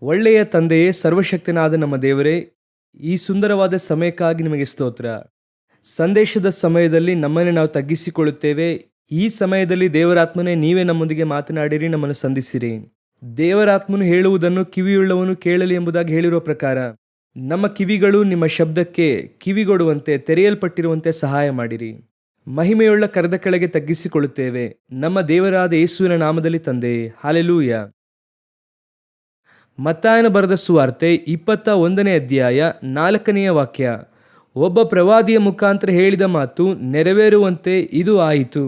ಒಳ್ಳೆಯ ತಂದೆಯೇ, ಸರ್ವಶಕ್ತನಾದ ನಮ್ಮ ದೇವರೇ, ಈ ಸುಂದರವಾದ ಸಮಯಕ್ಕಾಗಿ ನಿಮಗೆ ಸ್ತೋತ್ರ. ಸಂದೇಶದ ಸಮಯದಲ್ಲಿ ನಮ್ಮನ್ನೇ ನಾವು ತಗ್ಗಿಸಿಕೊಳ್ಳುತ್ತೇವೆ. ಈ ಸಮಯದಲ್ಲಿ ದೇವರಾತ್ಮನೇ ನೀವೇ ನಮ್ಮೊಂದಿಗೆ ಮಾತನಾಡಿರಿ, ನಮ್ಮನ್ನು ಸಂಧಿಸಿರಿ. ದೇವರಾತ್ಮನು ಹೇಳುವುದನ್ನು ಕಿವಿಯುಳ್ಳವನು ಕೇಳಲಿ ಎಂಬುದಾಗಿ ಹೇಳಿರುವ ಪ್ರಕಾರ ನಮ್ಮ ಕಿವಿಗಳು ನಿಮ್ಮ ಶಬ್ದಕ್ಕೆ ಕಿವಿಗೊಡುವಂತೆ ತೆರೆಯಲ್ಪಟ್ಟಿರುವಂತೆ ಸಹಾಯ ಮಾಡಿರಿ. ಮಹಿಮೆಯುಳ್ಳ ಕರದ ಕೆಳಗೆ ತಗ್ಗಿಸಿಕೊಳ್ಳುತ್ತೇವೆ ನಮ್ಮ ದೇವರಾದ ಯೇಸುವಿನ ನಾಮದಲ್ಲಿ ತಂದೆ. ಹಾಲೆಲೂಯ. ಮತ್ತಾಯನ ಬರೆದ ಸುವಾರ್ತೆ 21ನೇ ಅಧ್ಯಾಯ 4ನೇ ವಾಕ್ಯ. ಒಬ್ಬ ಪ್ರವಾದಿಯ ಮುಖಾಂತರ ಹೇಳಿದ ಮಾತು ನೆರವೇರುವಂತೆ ಇದು ಆಯಿತು.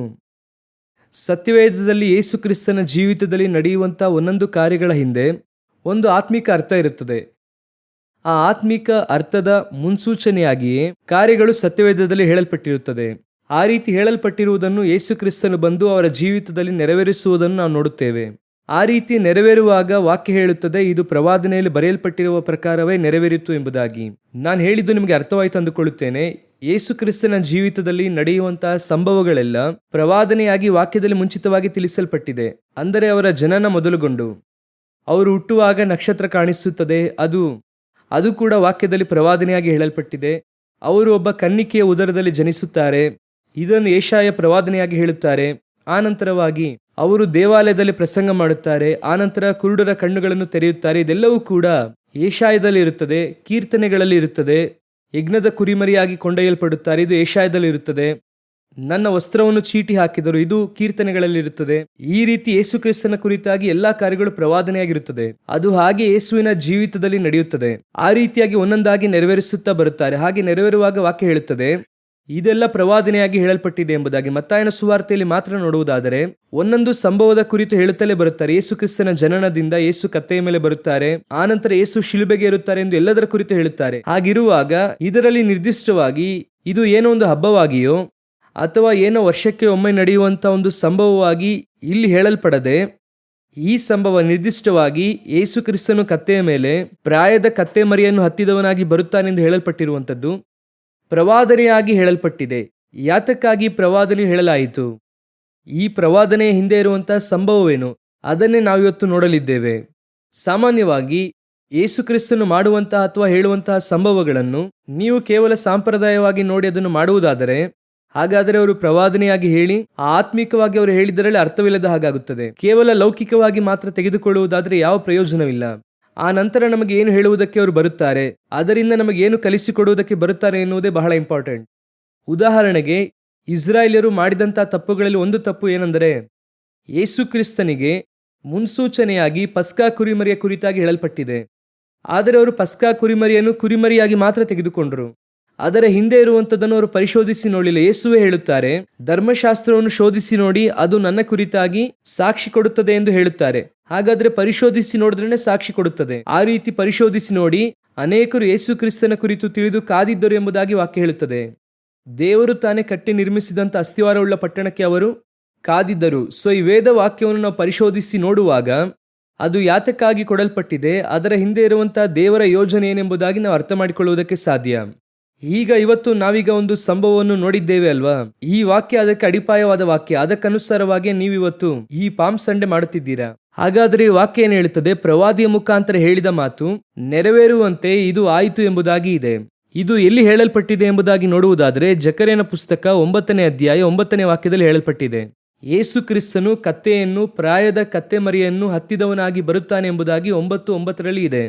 ಸತ್ಯವೇದದಲ್ಲಿ ಯೇಸು ಕ್ರಿಸ್ತನ ಜೀವಿತದಲ್ಲಿ ನಡೆಯುವಂಥ ಒಂದೊಂದು ಕಾರ್ಯಗಳ ಹಿಂದೆ ಒಂದು ಆತ್ಮಿಕ ಅರ್ಥ ಇರುತ್ತದೆ. ಆ ಆತ್ಮಿಕ ಅರ್ಥದ ಮುನ್ಸೂಚನೆಯಾಗಿಯೇ ಕಾರ್ಯಗಳು ಸತ್ಯವೇದದಲ್ಲಿ ಹೇಳಲ್ಪಟ್ಟಿರುತ್ತದೆ. ಆ ರೀತಿ ಹೇಳಲ್ಪಟ್ಟಿರುವುದನ್ನು ಯೇಸು ಕ್ರಿಸ್ತನು ಬಂದು ಅವರ ಜೀವಿತದಲ್ಲಿ ನೆರವೇರಿಸುವುದನ್ನು ನಾವು ನೋಡುತ್ತೇವೆ. ಆ ರೀತಿ ನೆರವೇರುವಾಗ ವಾಕ್ಯ ಹೇಳುತ್ತದೆ, ಇದು ಪ್ರವಾದನೆಯಲ್ಲಿ ಬರೆಯಲ್ಪಟ್ಟಿರುವ ಪ್ರಕಾರವೇ ನೆರವೇರಿತು ಎಂಬುದಾಗಿ. ನಾನು ಹೇಳಿದ್ದು ನಿಮಗೆ ಅರ್ಥವಾಯಿತು ಅಂದುಕೊಳ್ಳುತ್ತೇನೆ. ಯೇಸು ಕ್ರಿಸ್ತನ ಜೀವಿತದಲ್ಲಿ ನಡೆಯುವಂತಹ ಸಂಭವಗಳೆಲ್ಲ ಪ್ರವಾದನೆಯಾಗಿ ವಾಕ್ಯದಲ್ಲಿ ಮುಂಚಿತವಾಗಿ ತಿಳಿಸಲ್ಪಟ್ಟಿದೆ. ಅಂದರೆ ಅವರ ಜನನ ಮೊದಲುಗೊಂಡು ಅವರು ಹುಟ್ಟುವಾಗ ನಕ್ಷತ್ರ ಕಾಣಿಸುತ್ತದೆ, ಅದು ಕೂಡ ವಾಕ್ಯದಲ್ಲಿ ಪ್ರವಾದನೆಯಾಗಿ ಹೇಳಲ್ಪಟ್ಟಿದೆ. ಅವರು ಒಬ್ಬ ಕನ್ನಿಕೆಯ ಉದರದಲ್ಲಿ ಜನಿಸುತ್ತಾರೆ, ಇದನ್ನು ಯೆಶಾಯ ಪ್ರವಾದನೆಯಾಗಿ ಹೇಳುತ್ತಾರೆ. ಆನಂತರವಾಗಿ ಅವರು ದೇವಾಲಯದಲ್ಲಿ ಪ್ರಸಂಗ ಮಾಡುತ್ತಾರೆ, ಆನಂತರ ಕುರುಡರ ಕಣ್ಣುಗಳನ್ನು ತೆರೆಯುತ್ತಾರೆ. ಇದೆಲ್ಲವೂ ಕೂಡ ಯೆಶಾಯದಲ್ಲಿ ಇರುತ್ತದೆ, ಕೀರ್ತನೆಗಳಲ್ಲಿ ಇರುತ್ತದೆ. ಯಜ್ಞದ ಕುರಿಮರಿಯಾಗಿ ಕೊಂಡೊಯ್ಯಲ್ಪಡುತ್ತಾರೆ, ಇದು ಯೆಶಾಯದಲ್ಲಿ ಇರುತ್ತದೆ. ನನ್ನ ವಸ್ತ್ರವನ್ನು ಚೀಟಿ ಹಾಕಿದರು, ಇದು ಕೀರ್ತನೆಗಳಲ್ಲಿ ಇರುತ್ತದೆ. ಈ ರೀತಿ ಯೇಸು ಕ್ರಿಸ್ತನ ಕುರಿತಾಗಿ ಎಲ್ಲಾ ಕಾರ್ಯಗಳು ಪ್ರವಾದನೆಯಾಗಿರುತ್ತದೆ. ಅದು ಹಾಗೆ ಯೇಸುವಿನ ಜೀವಿತದಲ್ಲಿ ನಡೆಯುತ್ತದೆ. ಆ ರೀತಿಯಾಗಿ ಒಂದೊಂದಾಗಿ ನೆರವೇರಿಸುತ್ತಾ ಬರುತ್ತಾರೆ. ಹಾಗೆ ನೆರವೇರುವಾಗ ವಾಕ್ಯ ಹೇಳುತ್ತದೆ, ಇದೆಲ್ಲ ಪ್ರವಾದನೆಯಾಗಿ ಹೇಳಲ್ಪಟ್ಟಿದೆ ಎಂಬುದಾಗಿ. ಮತ್ತಾಯನ ಸುವಾರ್ತೆಯಲ್ಲಿ ಮಾತ್ರ ನೋಡುವುದಾದರೆ ಒಂದೊಂದು ಸಂಭವದ ಕುರಿತು ಹೇಳುತ್ತಲೇ ಬರುತ್ತಾರೆ. ಯೇಸು ಕ್ರಿಸ್ತನ ಜನನದಿಂದ ಯೇಸು ಕತ್ತೆಯ ಮೇಲೆ ಬರುತ್ತಾರೆ, ಆನಂತರ ಯೇಸು ಶಿಲುಬೆಗೆ ಇರುತ್ತಾರೆ ಎಂದು ಎಲ್ಲದರ ಕುರಿತು ಹೇಳುತ್ತಾರೆ. ಹಾಗಿರುವಾಗ ಇದರಲ್ಲಿ ನಿರ್ದಿಷ್ಟವಾಗಿ ಇದು ಏನೋ ಒಂದು ಹಬ್ಬವಾಗಿಯೋ ಅಥವಾ ಏನೋ ವರ್ಷಕ್ಕೆ ಒಮ್ಮೆ ನಡೆಯುವಂಥ ಒಂದು ಸಂಭವವಾಗಿ ಇಲ್ಲಿ ಹೇಳಲ್ಪಡದೆ, ಈ ಸಂಭವ ನಿರ್ದಿಷ್ಟವಾಗಿ ಯೇಸು ಕ್ರಿಸ್ತನು ಕತ್ತೆಯ ಮೇಲೆ ಪ್ರಾಯದ ಕತ್ತೆ ಮರಿಯನ್ನು ಹತ್ತಿದವನಾಗಿ ಬರುತ್ತಾನೆಂದು ಹೇಳಲ್ಪಟ್ಟಿರುವಂಥದ್ದು ಪ್ರವಾದನೆಯಾಗಿ ಹೇಳಲ್ಪಟ್ಟಿದೆ. ಯಾತಕ್ಕಾಗಿ ಪ್ರವಾದನೆ ಹೇಳಲಾಯಿತು? ಈ ಪ್ರವಾದನೆಯ ಹಿಂದೆ ಇರುವಂತಹ ಸಂಭವವೇನು? ಅದನ್ನೇ ನಾವಿವತ್ತು ನೋಡಲಿದ್ದೇವೆ. ಸಾಮಾನ್ಯವಾಗಿ ಯೇಸು ಕ್ರಿಸ್ತನು ಮಾಡುವಂತಹ ಅಥವಾ ಹೇಳುವಂತಹ ಸಂಭವಗಳನ್ನು ನೀವು ಕೇವಲ ಸಾಂಪ್ರದಾಯವಾಗಿ ನೋಡಿ ಅದನ್ನು ಮಾಡುವುದಾದರೆ, ಹಾಗಾದರೆ ಅವರು ಪ್ರವಾದನೆಯಾಗಿ ಹೇಳಿ ಆತ್ಮಿಕವಾಗಿ ಅವರು ಹೇಳಿದರಲ್ಲಿ ಅರ್ಥವಿಲ್ಲದ ಹಾಗಾಗುತ್ತದೆ. ಕೇವಲ ಲೌಕಿಕವಾಗಿ ಮಾತ್ರ ತೆಗೆದುಕೊಳ್ಳುವುದಾದರೆ ಯಾವ ಪ್ರಯೋಜನವಿಲ್ಲ. ಆ ನಂತರ ನಮಗೆ ಏನು ಹೇಳುವುದಕ್ಕೆ ಅವರು ಬರುತ್ತಾರೆ, ಅದರಿಂದ ನಮಗೆ ಏನು ಕಲಿಸಿಕೊಡುವುದಕ್ಕೆ ಬರುತ್ತಾರೆ ಎನ್ನುವುದೇ ಬಹಳ ಇಂಪಾರ್ಟೆಂಟ್. ಉದಾಹರಣೆಗೆ, ಇಸ್ರಾಯೇಲ್ಯರು ಮಾಡಿದಂಥ ತಪ್ಪುಗಳಲ್ಲಿ ಒಂದು ತಪ್ಪು ಏನೆಂದರೆ, ಯೇಸು ಕ್ರಿಸ್ತನಿಗೆ ಮುನ್ಸೂಚನೆಯಾಗಿ ಪಸ್ಕಾ ಕುರಿಮರಿಯ ಕುರಿತಾಗಿ ಹೇಳಲ್ಪಟ್ಟಿದೆ. ಆದರೆ ಅವರು ಪಸ್ಕಾ ಕುರಿಮರಿಯನ್ನು ಕುರಿಮರಿಯಾಗಿ ಮಾತ್ರ ತೆಗೆದುಕೊಂಡರು. ಅದರ ಹಿಂದೆ ಇರುವಂಥದ್ದನ್ನು ಅವರು ಪರಿಶೋಧಿಸಿ ನೋಡಲಿಲ್ಲ. ಯೇಸುವೇ ಹೇಳುತ್ತಾರೆ, ಧರ್ಮಶಾಸ್ತ್ರವನ್ನು ಶೋಧಿಸಿ ನೋಡಿ, ಅದು ನನ್ನ ಕುರಿತಾಗಿ ಸಾಕ್ಷಿ ಕೊಡುತ್ತದೆ ಎಂದು ಹೇಳುತ್ತಾರೆ. ಹಾಗಾದ್ರೆ ಪರಿಶೋಧಿಸಿ ನೋಡಿದ್ರೆ ಸಾಕ್ಷಿ ಕೊಡುತ್ತದೆ. ಆ ರೀತಿ ಪರಿಶೋಧಿಸಿ ನೋಡಿ ಅನೇಕರು ಯೇಸು ಕ್ರಿಸ್ತನ ಕುರಿತು ತಿಳಿದು ಕಾದಿದ್ದರು ಎಂಬುದಾಗಿ ವಾಕ್ಯ ಹೇಳುತ್ತದೆ. ದೇವರು ತಾನೇ ಕಟ್ಟಿ ನಿರ್ಮಿಸಿದಂಥ ಅಸ್ತಿವಾರವುಳ್ಳ ಪಟ್ಟಣಕ್ಕೆ ಅವರು ಕಾದಿದ್ದರು. ಸೊ ಈ ವೇದ ವಾಕ್ಯವನ್ನು ನಾವು ಪರಿಶೋಧಿಸಿ ನೋಡುವಾಗ ಅದು ಯಾತಕ್ಕಾಗಿ ಕೊಡಲ್ಪಟ್ಟಿದೆ, ಅದರ ಹಿಂದೆ ಇರುವಂತಹ ದೇವರ ಯೋಜನೆ ಏನೆಂಬುದಾಗಿ ನಾವು ಅರ್ಥ ಮಾಡಿಕೊಳ್ಳುವುದಕ್ಕೆ ಸಾಧ್ಯ. ಈಗ ಇವತ್ತು ನಾವೀಗ ಒಂದು ಸಂಭವವನ್ನು ನೋಡಿದ್ದೇವೆ ಅಲ್ವಾ? ಈ ವಾಕ್ಯ ಅದಕ್ಕೆ ಅಡಿಪಾಯವಾದ ವಾಕ್ಯ. ಅದಕ್ಕನುಸಾರವಾಗಿ ನೀವಿವತ್ತು ಈ ಪಾಮ್ ಸಂಡೆ ಮಾಡುತ್ತಿದ್ದೀರಾ. ಹಾಗಾದರೆ ಈ ವಾಕ್ಯ ಏನು ಹೇಳುತ್ತದೆ? ಪ್ರವಾದಿಯ ಮುಖಾಂತರ ಹೇಳಿದ ಮಾತು ನೆರವೇರುವಂತೆ ಇದು ಆಯಿತು ಎಂಬುದಾಗಿ ಇದೆ. ಇದು ಎಲ್ಲಿ ಹೇಳಲ್ಪಟ್ಟಿದೆ ಎಂಬುದಾಗಿ ನೋಡುವುದಾದರೆ ಜಕರ್ಯನ ಪುಸ್ತಕ 9ನೇ ಅಧ್ಯಾಯ 9ನೇ ವಾಕ್ಯದಲ್ಲಿ ಹೇಳಲ್ಪಟ್ಟಿದೆ. ಯೇಸು ಕ್ರಿಸ್ತನು ಕತ್ತೆಯನ್ನು, ಪ್ರಾಯದ ಕತ್ತೆ ಮರಿಯನ್ನು ಹತ್ತಿದವನಾಗಿ ಬರುತ್ತಾನೆ ಎಂಬುದಾಗಿ 9:9 ಇದೆ.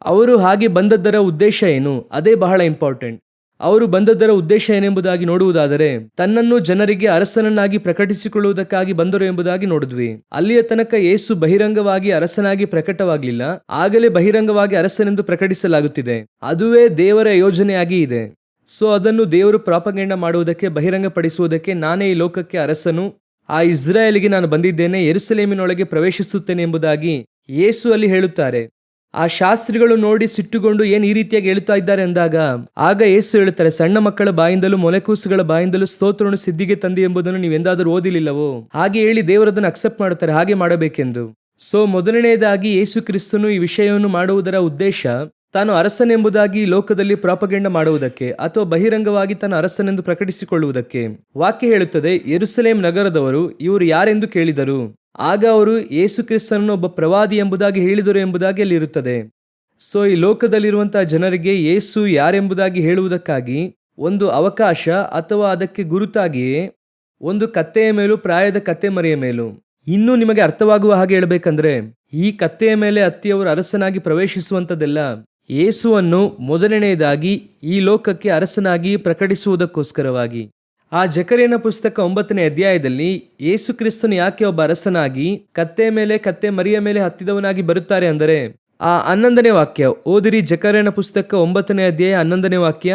ಅವರು ಹಾಗೆ ಬಂದದ್ದರ ಉದ್ದೇಶ ಏನು? ಅದೇ ಬಹಳ ಇಂಪಾರ್ಟೆಂಟ್. ಅವರು ಬಂದದ್ದರ ಉದ್ದೇಶ ಏನೆಂಬುದಾಗಿ ನೋಡುವುದಾದರೆ ತನ್ನನ್ನು ಜನರಿಗೆ ಅರಸನನ್ನಾಗಿ ಪ್ರಕಟಿಸಿಕೊಳ್ಳುವುದಕ್ಕಾಗಿ ಬಂದರು ಎಂಬುದಾಗಿ ನೋಡಿದ್ವಿ. ಅಲ್ಲಿಯ ತನಕ ಯೇಸು ಬಹಿರಂಗವಾಗಿ ಅರಸನಾಗಿ ಪ್ರಕಟವಾಗಲಿಲ್ಲ, ಆಗಲೇ ಬಹಿರಂಗವಾಗಿ ಅರಸನೆಂದು ಪ್ರಕಟಿಸಲಾಗುತ್ತಿದೆ. ಅದುವೇ ದೇವರ ಯೋಜನೆಯಾಗಿ ಇದೆ. ಸೊ ಅದನ್ನು ದೇವರು ಪ್ರಾಪಗಂಡ ಮಾಡುವುದಕ್ಕೆ, ಬಹಿರಂಗಪಡಿಸುವುದಕ್ಕೆ, ನಾನೇ ಈ ಲೋಕಕ್ಕೆ ಅರಸನು, ಆ ಇಸ್ರಾಯೇಲಿಗೆ ನಾನು ಬಂದಿದ್ದೇನೆ, ಯೆರೂಸಲೇಮಿನೊಳಗೆ ಪ್ರವೇಶಿಸುತ್ತೇನೆ ಎಂಬುದಾಗಿ ಯೇಸು ಅಲ್ಲಿ ಹೇಳುತ್ತಾರೆ. ಆ ಶಾಸ್ತ್ರಿಗಳು ನೋಡಿ ಸಿಟ್ಟುಕೊಂಡು ಏನು ಈ ರೀತಿಯಾಗಿ ಹೇಳ್ತಾ ಇದ್ದಾರೆ ಅಂದಾಗ ಆಗ ಯೇಸು ಹೇಳುತ್ತಾರೆ, ಸಣ್ಣ ಮಕ್ಕಳ ಬಾಯಿಂದಲೂ ಮೊಲೆಕೂಸುಗಳ ಬಾಯಿಂದಲೂ ಸ್ತೋತ್ರವನ್ನು ಸಿದ್ಧಿಗೆ ತಂದಿ ಎಂಬುದನ್ನು ನೀವೆಂದಾದರೂ ಓದಿಲಿಲ್ಲವೋ? ಹಾಗೆ ಹೇಳಿ ದೇವರದನ್ನು ಅಕ್ಸೆಪ್ಟ್ ಮಾಡುತ್ತಾರೆ, ಹಾಗೆ ಮಾಡಬೇಕೆಂದು. ಸೊ ಮೊದಲನೆಯದಾಗಿ ಯೇಸು ಕ್ರಿಸ್ತನು ಈ ವಿಷಯವನ್ನು ಮಾಡುವುದರ ಉದ್ದೇಶ ತಾನು ಅರಸನೆಂಬುದಾಗಿ ಲೋಕದಲ್ಲಿ ಪ್ರಾಪಗಂಡ ಮಾಡುವುದಕ್ಕೆ ಅಥವಾ ಬಹಿರಂಗವಾಗಿ ತಾನು ಅರಸನೆಂದು ಪ್ರಕಟಿಸಿಕೊಳ್ಳುವುದಕ್ಕೆ. ವಾಕ್ಯ ಹೇಳುತ್ತದೆ, ಯೆರೂಸಲೇಮ್ ನಗರದವರು ಇವರು ಯಾರೆಂದು ಕೇಳಿದರು. ಆಗ ಅವರು ಯೇಸು ಕ್ರಿಸ್ತನನ್ನು ಒಬ್ಬ ಪ್ರವಾದಿ ಎಂಬುದಾಗಿ ಹೇಳಿದರು ಎಂಬುದಾಗಿ ಅಲ್ಲಿರುತ್ತದೆ. ಸೊ ಈ ಲೋಕದಲ್ಲಿರುವಂತಹ ಜನರಿಗೆ ಯೇಸು ಯಾರೆಂಬುದಾಗಿ ಹೇಳುವುದಕ್ಕಾಗಿ ಒಂದು ಅವಕಾಶ ಅಥವಾ ಅದಕ್ಕೆ ಗುರುತಾಗಿಯೇ ಒಂದು ಕತ್ತೆಯ ಮೇಲೂ ಪ್ರಾಯದ ಕತ್ತೆ ಮರಿಯ ಮೇಲೂ. ಇನ್ನೂ ನಿಮಗೆ ಅರ್ಥವಾಗುವ ಹಾಗೆ ಹೇಳಬೇಕಂದ್ರೆ ಈ ಕತ್ತೆಯ ಮೇಲೆ ಹತ್ತಿ ಅವರು ಅರಸನಾಗಿ ಪ್ರವೇಶಿಸುವಂಥದ್ದೆಲ್ಲ ಯೇಸುವನ್ನು ಮೊದಲನೆಯದಾಗಿ ಈ ಲೋಕಕ್ಕೆ ಅರಸನಾಗಿ ಪ್ರಕಟಿಸುವುದಕ್ಕೋಸ್ಕರವಾಗಿ. ಆ ಜಕರ್ಯನ ಪುಸ್ತಕ 9ನೇ ಅಧ್ಯಾಯದಲ್ಲಿ ಯೇಸು ಕ್ರಿಸ್ತನು ಯಾಕೆ ಒಬ್ಬ ಅರಸನಾಗಿ ಕತ್ತೆ ಮೇಲೆ ಕತ್ತೆ ಮರಿಯ ಮೇಲೆ ಹತ್ತಿದವನಾಗಿ ಬರುತ್ತಾರೆ ಅಂದರೆ ಆ 11ನೇ ವಾಕ್ಯ ಓದಿರಿ. ಜಕರ್ಯನ ಪುಸ್ತಕ 9ನೇ ಅಧ್ಯಾಯ 11ನೇ ವಾಕ್ಯ,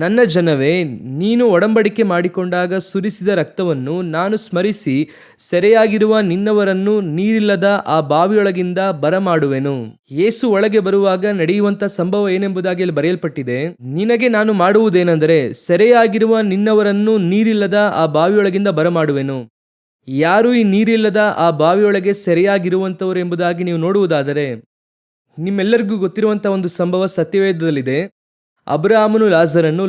ನನ್ನ ಜನವೇ, ನೀನು ಒಡಂಬಡಿಕೆ ಮಾಡಿಕೊಂಡಾಗ ಸುರಿಸಿದ ರಕ್ತವನ್ನು ನಾನು ಸ್ಮರಿಸಿ ಸೆರೆಯಾಗಿರುವ ನಿನ್ನವರನ್ನು ನೀರಿಲ್ಲದ ಆ ಬಾವಿಯೊಳಗಿಂದ ಬರಮಾಡುವೆನು. ಯೇಸು ಒಳಗೆ ಬರುವಾಗ ನಡೆಯುವಂತ ಸಂಭವ ಏನೆಂಬುದಾಗಿ ಅಲ್ಲಿ ಬರೆಯಲ್ಪಟ್ಟಿದೆ. ನಿನಗೆ ನಾನು ಮಾಡುವುದೇನೆಂದರೆ ಸೆರೆಯಾಗಿರುವ ನಿನ್ನವರನ್ನು ನೀರಿಲ್ಲದ ಆ ಬಾವಿಯೊಳಗಿಂದ ಬರಮಾಡುವೆನು. ಯಾರು ಈ ನೀರಿಲ್ಲದ ಆ ಬಾವಿಯೊಳಗೆ ಸೆರೆಯಾಗಿರುವಂಥವರು ಎಂಬುದಾಗಿ ನೀವು ನೋಡುವುದಾದರೆ ನಿಮ್ಮೆಲ್ಲರಿಗೂ ಗೊತ್ತಿರುವಂತಹ ಒಂದು ಸಂಭವ ಸತ್ಯವೇದದಲ್ಲಿದೆ. ಅಬ್ರಹಾಮನು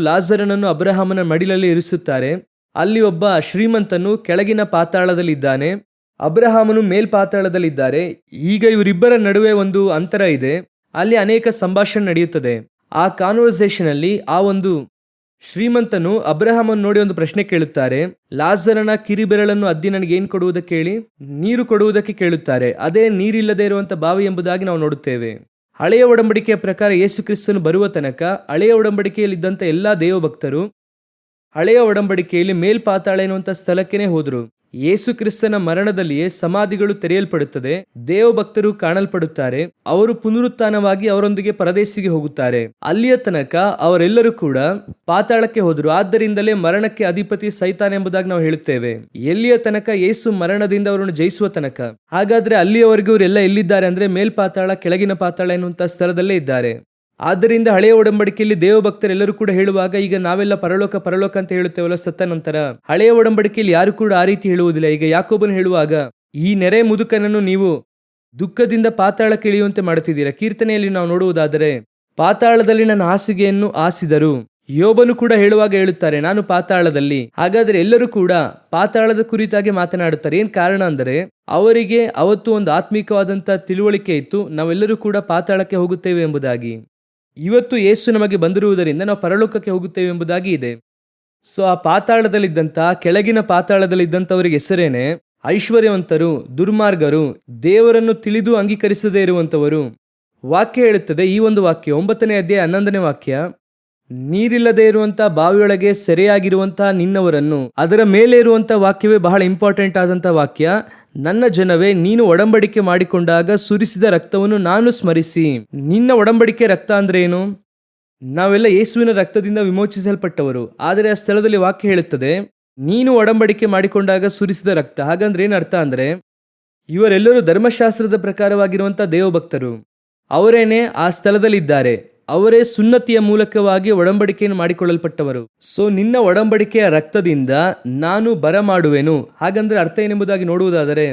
ಲಾಜರನನ್ನು ಅಬ್ರಹಾಮನ ಮಡಿಲಲ್ಲಿ ಇರಿಸುತ್ತಾರೆ. ಅಲ್ಲಿ ಒಬ್ಬ ಶ್ರೀಮಂತನು ಕೆಳಗಿನ ಪಾತಾಳದಲ್ಲಿದ್ದಾನೆ, ಅಬ್ರಹಾಮನು ಮೇಲ್ಪಾತಾಳದಲ್ಲಿದ್ದಾರೆ. ಈಗ ಇವರಿಬ್ಬರ ನಡುವೆ ಒಂದು ಅಂತರ ಇದೆ. ಅಲ್ಲಿ ಅನೇಕ ಸಂಭಾಷಣೆ ನಡೆಯುತ್ತದೆ. ಆ ಕಾನ್ವರ್ಸೇಷನ್ ಅಲ್ಲಿ ಆ ಒಂದು ಶ್ರೀಮಂತನು ಅಬ್ರಹಾಮನ್ನು ನೋಡಿ ಒಂದು ಪ್ರಶ್ನೆ ಕೇಳುತ್ತಾರೆ. ಲಾಜರನ ಕಿರಿಬೆರಳನ್ನು ಅದ್ದಿ ನನಗೆ ಏನು ಕೊಡುವುದಕ್ಕೆ ಹೇಳಿ? ನೀರು ಕೊಡುವುದಕ್ಕೆ ಕೇಳುತ್ತಾರೆ. ಅದೇ ನೀರಿಲ್ಲದೆ ಇರುವಂತ ಬಾವಿ ಎಂಬುದಾಗಿ ನಾವು ನೋಡುತ್ತೇವೆ. ಹಳೆಯ ಒಡಂಬಡಿಕೆಯ ಪ್ರಕಾರ ಯೇಸು ಕ್ರಿಸ್ತನು ಬರುವ ತನಕ ಹಳೆಯ ಒಡಂಬಡಿಕೆಯಲ್ಲಿದ್ದಂಥ ಎಲ್ಲ ದೇವಭಕ್ತರು ಹಳೆಯ ಒಡಂಬಡಿಕೆಯಲ್ಲಿ ಮೇಲ್ಪಾತಾಳ ಎನ್ನುವಂಥ ಸ್ಥಳಕ್ಕೇನೆ ಹೋದರು. ಯೇಸು ಕ್ರಿಸ್ತನ ಮರಣದಲ್ಲಿಯೇ ಸಮಾಧಿಗಳು ತೆರೆಯಲ್ಪಡುತ್ತದೆ, ದೇವಭಕ್ತರು ಕಾಣಲ್ಪಡುತ್ತಾರೆ, ಅವರು ಪುನರುತ್ಥಾನವಾಗಿ ಅವರೊಂದಿಗೆ ಪರದೇಶಿಗೆ ಹೋಗುತ್ತಾರೆ. ಅಲ್ಲಿಯ ತನಕ ಅವರೆಲ್ಲರೂ ಕೂಡ ಪಾತಾಳಕ್ಕೆ ಹೋದರು. ಆದ್ದರಿಂದಲೇ ಮರಣಕ್ಕೆ ಅಧಿಪತಿ ಸೈತಾನ ಎಂಬುದಾಗಿ ನಾವು ಹೇಳುತ್ತೇವೆ. ಎಲ್ಲಿಯ ತನಕ? ಯೇಸು ಮರಣದಿಂದ ಅವರನ್ನು ಜಯಿಸುವ ತನಕ. ಹಾಗಾದ್ರೆ ಅಲ್ಲಿಯವರೆಗೂ ಇವರೆಲ್ಲ ಎಲ್ಲಿದ್ದಾರೆ ಅಂದ್ರೆ ಮೇಲ್ಪಾತಾಳ, ಕೆಳಗಿನ ಪಾತಾಳ ಎನ್ನುವಂತ ಸ್ಥಳದಲ್ಲೇ ಇದ್ದಾರೆ. ಆದ್ದರಿಂದ ಹಳೆಯ ಒಡಂಬಡಿಕೆಯಲ್ಲಿ ದೇವಭಕ್ತರೆಲ್ಲರೂ ಕೂಡ ಹೇಳುವಾಗ ಈಗ ನಾವೆಲ್ಲ ಪರಲೋಕ ಅಂತ ಹೇಳುತ್ತೇವಲ್ಲ ಸತ್ತ ನಂತರ. ಹಳೆಯ ಒಡಂಬಡಿಕೆಯಲ್ಲಿ ಯಾರು ಕೂಡ ಆ ರೀತಿ ಹೇಳುವುದಿಲ್ಲ. ಈಗ ಯಾಕೋಬನು ಹೇಳುವಾಗ ಈ ನೆರೆ ಮುದುಕನನ್ನು ನೀವು ದುಃಖದಿಂದ ಪಾತಾಳಕ್ಕೆ ಇಳಿಯುವಂತೆ ಮಾಡುತ್ತಿದ್ದೀರಾ. ಕೀರ್ತನೆಯಲ್ಲಿ ನಾವು ನೋಡುವುದಾದರೆ ಪಾತಾಳದಲ್ಲಿ ನನ್ನ ಹಾಸಿಗೆಯನ್ನು ಹಾಸಿದರು. ಯೋಬನು ಕೂಡ ಹೇಳುವಾಗ ಹೇಳುತ್ತಾರೆ ನಾನು ಪಾತಾಳದಲ್ಲಿ. ಹಾಗಾದ್ರೆ ಎಲ್ಲರೂ ಕೂಡ ಪಾತಾಳದ ಕುರಿತಾಗಿ ಮಾತನಾಡುತ್ತಾರೆ. ಏನ್ ಕಾರಣ ಅಂದರೆ ಅವರಿಗೆ ಅವತ್ತು ಒಂದು ಆತ್ಮಿಕವಾದಂತಹ ತಿಳುವಳಿಕೆ ಇತ್ತು, ನಾವೆಲ್ಲರೂ ಕೂಡ ಪಾತಾಳಕ್ಕೆ ಹೋಗುತ್ತೇವೆ ಎಂಬುದಾಗಿ. ಇವತ್ತು ಯೇಸು ನಮಗೆ ಬಂದಿರುವುದರಿಂದ ನಾವು ಪರಲೋಕಕ್ಕೆ ಹೋಗುತ್ತೇವೆ ಎಂಬುದಾಗಿ ಇದೆ. ಸೊ ಆ ಕೆಳಗಿನ ಪಾತಾಳದಲ್ಲಿದ್ದಂಥವರಿಗೆ ಹೆಸರೇನೆ ಐಶ್ವರ್ಯವಂತರು, ದುರ್ಮಾರ್ಗರು, ದೇವರನ್ನು ತಿಳಿದು ಅಂಗೀಕರಿಸದೇ ಇರುವಂಥವರು. ವಾಕ್ಯ ಹೇಳುತ್ತದೆ, ಈ ಒಂದು ವಾಕ್ಯ 9ನೇ ಅಧ್ಯಾಯ 11ನೇ ವಾಕ್ಯ, ನೀರಿಲ್ಲದೆ ಇರುವಂತಹ ಬಾವಿಯೊಳಗೆ ಸೆರೆಯಾಗಿರುವಂತಹ ನಿನ್ನವರನ್ನು. ಅದರ ಮೇಲೆ ಇರುವಂತಹ ವಾಕ್ಯವೇ ಬಹಳ ಇಂಪಾರ್ಟೆಂಟ್ ಆದಂತಹ ವಾಕ್ಯ. ನನ್ನ ಜನವೇ, ನೀನು ಒಡಂಬಡಿಕೆ ಮಾಡಿಕೊಂಡಾಗ ಸುರಿಸಿದ ರಕ್ತವನ್ನು ನಾನು ಸ್ಮರಿಸಿ. ನಿನ್ನ ಒಡಂಬಡಿಕೆ ರಕ್ತ ಅಂದ್ರೆ ಏನು? ನಾವೆಲ್ಲ ಯೇಸುವಿನ ರಕ್ತದಿಂದ ವಿಮೋಚಿಸಲ್ಪಟ್ಟವರು. ಆದರೆ ಆ ಸ್ಥಳದಲ್ಲಿ ವಾಕ್ಯ ಹೇಳುತ್ತದೆ ನೀನು ಒಡಂಬಡಿಕೆ ಮಾಡಿಕೊಂಡಾಗ ಸುರಿಸಿದ ರಕ್ತ. ಹಾಗಂದ್ರೆ ಏನರ್ಥ ಅಂದ್ರೆ ಇವರೆಲ್ಲರೂ ಧರ್ಮಶಾಸ್ತ್ರದ ಪ್ರಕಾರವಾಗಿರುವಂತಹ ದೇವಭಕ್ತರು. ಅವರೇನೆ ಆ ಸ್ಥಳದಲ್ಲಿದ್ದಾರೆ. ಅವರೇ ಸುನ್ನತಿಯ ಮೂಲಕವಾಗಿ ಒಡಂಬಡಿಕೆಯನ್ನು ಮಾಡಿಕೊಳ್ಳಲ್ಪಟ್ಟವರು. ಸೊ ನಿನ್ನ ಒಡಂಬಡಿಕೆಯ ರಕ್ತದಿಂದ ನಾನು ಬರಮಾಡುವೆನು. ಹಾಗಂದ್ರೆ ಅರ್ಥ ಏನೆಂಬುದಾಗಿ ನೋಡುವುದಾದರೆ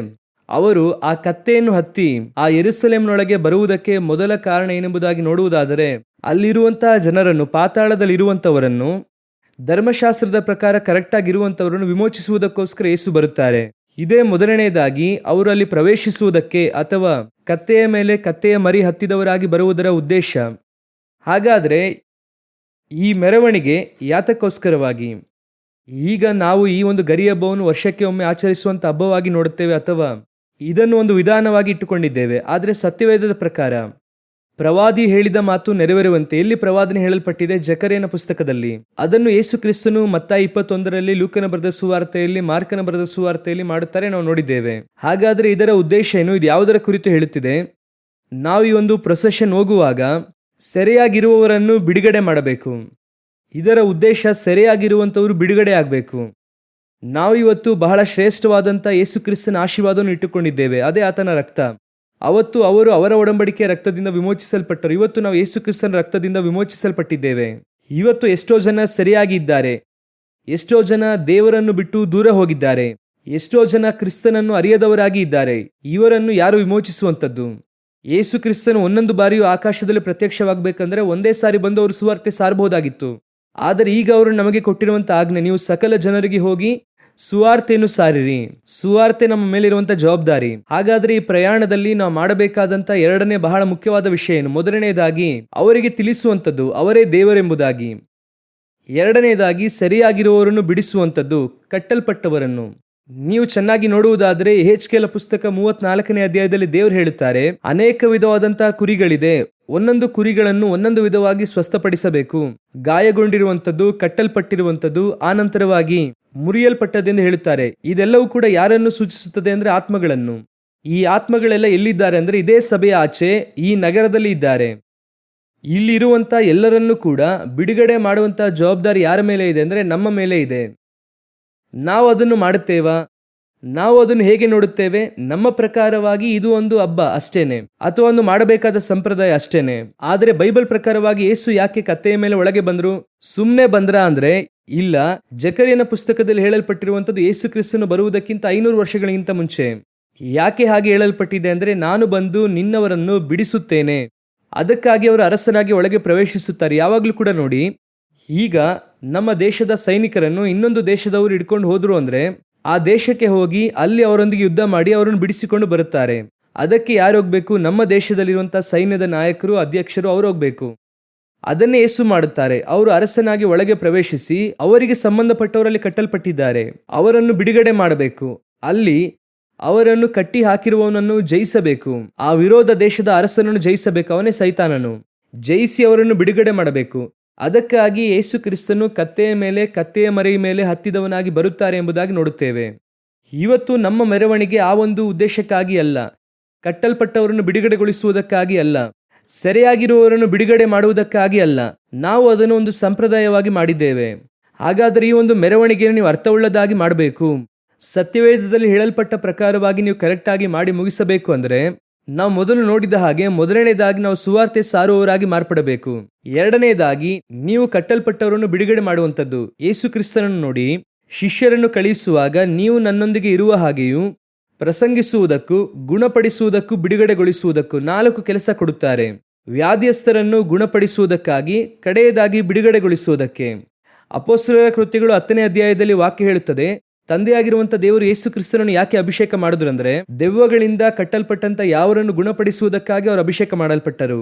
ಅವರು ಆ ಕತ್ತೆಯನ್ನು ಹತ್ತಿ ಆ ಯೆರೂಸಲೇಮಿನೊಳಗೆ ಬರುವುದಕ್ಕೆ ಮೊದಲ ಕಾರಣ ಏನೆಂಬುದಾಗಿ ನೋಡುವುದಾದರೆ ಅಲ್ಲಿರುವಂತಹ ಜನರನ್ನು, ಪಾತಾಳದಲ್ಲಿರುವಂಥವರನ್ನು, ಧರ್ಮಶಾಸ್ತ್ರದ ಪ್ರಕಾರ ಕರೆಕ್ಟ್ ಆಗಿರುವಂಥವರನ್ನು ವಿಮೋಚಿಸುವುದಕ್ಕೋಸ್ಕರ ಯೇಸು ಬರುತ್ತಾರೆ. ಇದೇ ಮೊದಲನೆಯದಾಗಿ ಅವರು ಅಲ್ಲಿ ಪ್ರವೇಶಿಸುವುದಕ್ಕೆ ಅಥವಾ ಕತ್ತೆಯ ಮೇಲೆ ಕತ್ತೆಯ ಮರಿ ಹತ್ತಿದವರಾಗಿ ಬರುವುದರ ಉದ್ದೇಶ. ಹಾಗಾದರೆ ಈ ಮೆರವಣಿಗೆ ಯಾತಕ್ಕೋಸ್ಕರವಾಗಿ? ಈಗ ನಾವು ಈ ಒಂದು ಗರಿ ಹಬ್ಬವನ್ನು ವರ್ಷಕ್ಕೆ ಒಮ್ಮೆ ಆಚರಿಸುವಂಥ ಹಬ್ಬವಾಗಿ ನೋಡುತ್ತೇವೆ ಅಥವಾ ಇದನ್ನು ಒಂದು ವಿಧಾನವಾಗಿ ಇಟ್ಟುಕೊಂಡಿದ್ದೇವೆ. ಆದರೆ ಸತ್ಯವೇದದ ಪ್ರಕಾರ ಪ್ರವಾದಿ ಹೇಳಿದ ಮಾತು ನೆರವೇರುವಂತೆ ಎಲ್ಲಿ ಪ್ರವಾದನೆ ಹೇಳಲ್ಪಟ್ಟಿದೆ? ಜಕರ್ಯನ ಪುಸ್ತಕದಲ್ಲಿ. ಅದನ್ನು ಯೇಸು ಕ್ರಿಸ್ತನು ಮತ್ತಾಯ 21ರಲ್ಲಿ, ಲೂಕನ ಬರೆದ ಸುವಾರ್ತೆಯಲ್ಲಿ, ಮಾರ್ಕನ ಬರೆದ ಸುವಾರ್ತೆಯಲ್ಲಿ ಮಾಡುತ್ತಾರೆ ನಾವು ನೋಡಿದ್ದೇವೆ. ಹಾಗಾದರೆ ಇದರ ಉದ್ದೇಶ ಏನು? ಇದು ಯಾವುದರ ಕುರಿತು ಹೇಳುತ್ತಿದೆ? ನಾವು ಈ ಒಂದು ಪ್ರೊಸೆಷನ್ ಹೋಗುವಾಗ ಸೆರೆಯಾಗಿರುವವರನ್ನು ಬಿಡುಗಡೆ ಮಾಡಬೇಕು. ಇದರ ಉದ್ದೇಶ ಸೆರೆಯಾಗಿರುವಂಥವರು ಬಿಡುಗಡೆ ಆಗಬೇಕು. ನಾವು ಇವತ್ತು ಬಹಳ ಶ್ರೇಷ್ಠವಾದಂಥ ಯೇಸು ಕ್ರಿಸ್ತನ ಆಶೀರ್ವಾದವನ್ನು ಇಟ್ಟುಕೊಂಡಿದ್ದೇವೆ. ಅದೇ ಆತನ ರಕ್ತ. ಅವತ್ತು ಅವರು ಅವರ ಒಡಂಬಡಿಕೆಯ ರಕ್ತದಿಂದ ವಿಮೋಚಿಸಲ್ಪಟ್ಟರು. ಇವತ್ತು ನಾವು ಯೇಸು ಕ್ರಿಸ್ತನ ರಕ್ತದಿಂದ ವಿಮೋಚಿಸಲ್ಪಟ್ಟಿದ್ದೇವೆ. ಇವತ್ತು ಎಷ್ಟೋ ಜನ ಸರಿಯಾಗಿದ್ದಾರೆ, ಎಷ್ಟೋ ಜನ ದೇವರನ್ನು ಬಿಟ್ಟು ದೂರ ಹೋಗಿದ್ದಾರೆ, ಎಷ್ಟೋ ಜನ ಕ್ರಿಸ್ತನನ್ನು ಅರಿಯದವರಾಗಿ ಇದ್ದಾರೆ. ಇವರನ್ನು ಯಾರು ವಿಮೋಚಿಸುವಂಥದ್ದು? ಯೇಸು ಕ್ರಿಸ್ತನು ಒಂದೊಂದು ಬಾರಿಯೂ ಆಕಾಶದಲ್ಲಿ ಪ್ರತ್ಯಕ್ಷವಾಗಬೇಕಂದ್ರೆ ಒಂದೇ ಸಾರಿ ಬಂದು ಅವರು ಸುವಾರ್ತೆ ಸಾರಬಹುದಾಗಿತ್ತು. ಆದರೆ ಈಗ ಅವರು ನಮಗೆ ಕೊಟ್ಟಿರುವಂಥ ಆಜ್ಞೆ, ನೀವು ಸಕಲ ಜನರಿಗೆ ಹೋಗಿ ಸುವಾರ್ತೆಯನ್ನು ಸಾರಿರಿ. ಸುವಾರ್ತೆ ನಮ್ಮ ಮೇಲಿರುವಂತ ಜವಾಬ್ದಾರಿ. ಹಾಗಾದ್ರೆ ಈ ಪ್ರಯಾಣದಲ್ಲಿ ನಾವು ಮಾಡಬೇಕಾದಂತ ಎರಡನೇ ಬಹಳ ಮುಖ್ಯವಾದ ವಿಷಯ ಏನು? ಮೊದಲನೇದಾಗಿ ಅವರಿಗೆ ತಿಳಿಸುವಂಥದ್ದು ಅವರೇ ದೇವರೆಂಬುದಾಗಿ. ಎರಡನೇದಾಗಿ ಸರಿಯಾಗಿರುವವರನ್ನು ಬಿಡಿಸುವಂಥದ್ದು, ಕಟ್ಟಲ್ಪಟ್ಟವರನ್ನು. ನೀವು ಚೆನ್ನಾಗಿ ನೋಡುವುದಾದರೆ ಯೆಹೆಜ್ಕೇಲ ಪುಸ್ತಕ 34ನೇ ಅಧ್ಯಾಯದಲ್ಲಿ ದೇವರು ಹೇಳುತ್ತಾರೆ, ಅನೇಕ ವಿಧವಾದಂತಹ ಕುರಿಗಳಿದೆ, ಒಂದೊಂದು ಕುರಿಗಳನ್ನು ಒಂದೊಂದು ವಿಧವಾಗಿ ಸ್ವಸ್ಥಪಡಿಸಬೇಕು. ಗಾಯಗೊಂಡಿರುವಂಥದ್ದು, ಕಟ್ಟಲ್ಪಟ್ಟಿರುವಂಥದ್ದು, ಆನಂತರವಾಗಿ ಮುರಿಯಲ್ಪಟ್ಟದೆಂದು ಹೇಳುತ್ತಾರೆ. ಇದೆಲ್ಲವೂ ಕೂಡ ಯಾರನ್ನು ಸೂಚಿಸುತ್ತದೆ ಅಂದ್ರೆ ಆತ್ಮಗಳನ್ನು. ಈ ಆತ್ಮಗಳೆಲ್ಲ ಎಲ್ಲಿದ್ದಾರೆ ಅಂದ್ರೆ ಇದೇ ಸಭೆಯ ಆಚೆ ಈ ನಗರದಲ್ಲಿ ಇದ್ದಾರೆ. ಇಲ್ಲಿರುವಂತ ಎಲ್ಲರನ್ನೂ ಕೂಡ ಬಿಡುಗಡೆ ಮಾಡುವಂತ ಜವಾಬ್ದಾರಿ ಯಾರ ಮೇಲೆ ಇದೆ ಅಂದ್ರೆ ನಮ್ಮ ಮೇಲೆ ಇದೆ. ನಾವು ಅದನ್ನು ಮಾಡುತ್ತೇವಾ? ನಾವು ಅದನ್ನು ಹೇಗೆ ನೋಡುತ್ತೇವೆ? ನಮ್ಮ ಪ್ರಕಾರವಾಗಿ ಇದು ಒಂದು ಹಬ್ಬ ಅಷ್ಟೇನೆ, ಅಥವಾ ಒಂದು ಮಾಡಬೇಕಾದ ಸಂಪ್ರದಾಯ ಅಷ್ಟೇನೆ. ಆದರೆ ಬೈಬಲ್ ಪ್ರಕಾರವಾಗಿ ಯೇಸು ಯಾಕೆ ಕತ್ತೆಯ ಮೇಲೆ ಒಳಗೆ ಬಂದ್ರು? ಸುಮ್ನೆ ಬಂದ್ರ ಅಂದ್ರೆ ಇಲ್ಲ. ಜಕರಿಯನ ಪುಸ್ತಕದಲ್ಲಿ ಹೇಳಲ್ಪಟ್ಟಿರುವಂತದ್ದು ಯೇಸು ಕ್ರಿಸ್ತನು ಬರುವುದಕ್ಕಿಂತ 500 ವರ್ಷಗಳಿಗಿಂತ ಮುಂಚೆ. ಯಾಕೆ ಹಾಗೆ ಹೇಳಲ್ಪಟ್ಟಿದೆ ಅಂದ್ರೆ, ನಾನು ಬಂದು ನಿನ್ನವರನ್ನು ಬಿಡಿಸುತ್ತೇನೆ. ಅದಕ್ಕಾಗಿ ಅವರು ಅರಸನಾಗಿ ಒಳಗೆ ಪ್ರವೇಶಿಸುತ್ತಾರೆ. ಯಾವಾಗಲೂ ಕೂಡ ನೋಡಿ, ಈಗ ನಮ್ಮ ದೇಶದ ಸೈನಿಕರನ್ನು ಇನ್ನೊಂದು ದೇಶದವರು ಹಿಡ್ಕೊಂಡು ಹೋದ್ರು ಅಂದ್ರೆ ಆ ದೇಶಕ್ಕೆ ಹೋಗಿ ಅಲ್ಲಿ ಅವರೊಂದಿಗೆ ಯುದ್ಧ ಮಾಡಿ ಅವರನ್ನು ಬಿಡಿಸಿಕೊಂಡು ಬರುತ್ತಾರೆ. ಅದಕ್ಕೆ ಯಾರು ಹೋಗ್ಬೇಕು? ನಮ್ಮ ದೇಶದಲ್ಲಿರುವಂತಹ ಸೈನ್ಯದ ನಾಯಕರು, ಅಧ್ಯಕ್ಷರು ಅವರು ಹೋಗ್ಬೇಕು. ಅದನ್ನೇ ಯೇಸು ಮಾಡುತ್ತಾರೆ. ಅವರು ಅರಸನಾಗಿ ಒಳಗೆ ಪ್ರವೇಶಿಸಿ ಅವರಿಗೆ ಸಂಬಂಧಪಟ್ಟವರಲ್ಲಿ ಕಟ್ಟಲ್ಪಟ್ಟಿದ್ದಾರೆ, ಅವರನ್ನು ಬಿಡುಗಡೆ ಮಾಡಬೇಕು. ಅಲ್ಲಿ ಅವರನ್ನು ಕಟ್ಟಿ ಹಾಕಿರುವವನನ್ನು ಜಯಿಸಬೇಕು. ಆ ವಿರೋಧ ದೇಶದ ಅರಸನನ್ನು ಜಯಿಸಬೇಕು, ಅವನೇ ಸೈತಾನನು. ಜಯಿಸಿ ಅವರನ್ನು ಬಿಡುಗಡೆ ಮಾಡಬೇಕು. ಅದಕ್ಕಾಗಿ ಯೇಸು ಕ್ರಿಸ್ತನು ಕತ್ತೆಯ ಮೇಲೆ, ಕತ್ತೆಯ ಮರೆಯ ಮೇಲೆ ಹತ್ತಿದವನಾಗಿ ಬರುತ್ತಾರೆ ಎಂಬುದಾಗಿ ನೋಡುತ್ತೇವೆ. ಇವತ್ತು ನಮ್ಮ ಮೆರವಣಿಗೆ ಆ ಒಂದು ಉದ್ದೇಶಕ್ಕಾಗಿ ಅಲ್ಲ, ಕಟ್ಟಲ್ಪಟ್ಟವರನ್ನು ಬಿಡುಗಡೆಗೊಳಿಸುವುದಕ್ಕಾಗಿ ಅಲ್ಲ, ಸರಿಯಾಗಿರುವವರನ್ನು ಬಿಡುಗಡೆ ಮಾಡುವುದಕ್ಕಾಗಿ ಅಲ್ಲ. ನಾವು ಅದನ್ನು ಒಂದು ಸಂಪ್ರದಾಯವಾಗಿ ಮಾಡಿದ್ದೇವೆ. ಹಾಗಾದರೆ ಈ ಒಂದು ಮೆರವಣಿಗೆಯನ್ನು ನೀವು ಅರ್ಥವುಳ್ಳದಾಗಿ ಮಾಡಬೇಕು. ಸತ್ಯವೇದದಲ್ಲಿ ಹೇಳಲ್ಪಟ್ಟ ಪ್ರಕಾರವಾಗಿ ನೀವು ಕರೆಕ್ಟಾಗಿ ಮಾಡಿ ಮುಗಿಸಬೇಕು ಅಂದರೆ ನಾವು ಮೊದಲು ನೋಡಿದ ಹಾಗೆ ಮೊದಲನೇದಾಗಿ ನಾವು ಸುವಾರ್ತೆ ಸಾರುವವರಾಗಿ ಮಾರ್ಪಡಬೇಕು. ಎರಡನೇದಾಗಿ ನೀವು ಕಟ್ಟಲ್ಪಟ್ಟವರನ್ನು ಬಿಡುಗಡೆ ಮಾಡುವಂಥದ್ದು. ಯೇಸು ಕ್ರಿಸ್ತನನ್ನು ನೋಡಿ, ಶಿಷ್ಯರನ್ನು ಕಳುಹಿಸುವಾಗ ನೀವು ನನ್ನೊಂದಿಗೆ ಇರುವ ಹಾಗೆಯೂ ಪ್ರಸಂಗಿಸುವುದಕ್ಕೂ ಗುಣಪಡಿಸುವುದಕ್ಕೂ ಬಿಡುಗಡೆಗೊಳಿಸುವುದಕ್ಕೂ 4 ಕೆಲಸ ಕೊಡುತ್ತಾರೆ. ವ್ಯಾಧಿಯಸ್ಥರನ್ನು ಗುಣಪಡಿಸುವುದಕ್ಕಾಗಿ, ಕಡೆಯದಾಗಿ ಬಿಡುಗಡೆಗೊಳಿಸುವುದಕ್ಕೆ. ಅಪೊಸ್ತಲರ ಕೃತ್ಯಗಳು 10ನೇ ಅಧ್ಯಾಯದಲ್ಲಿ ವಾಕ್ಯ ಹೇಳುತ್ತದೆ, ತಂದೆಯಾಗಿರುವಂತ ದೇವರು ಯೇಸು ಕ್ರಿಸ್ತನನ್ನು ಯಾಕೆ ಅಭಿಷೇಕ ಮಾಡಿದ್ರು ಅಂದ್ರೆ ದೆವ್ವಗಳಿಂದ ಕಟ್ಟಲ್ಪಟ್ಟಂತ ಯಾವರನ್ನು ಗುಣಪಡಿಸುವುದಕ್ಕಾಗಿ ಅವರು ಅಭಿಷೇಕ ಮಾಡಲ್ಪಟ್ಟರು.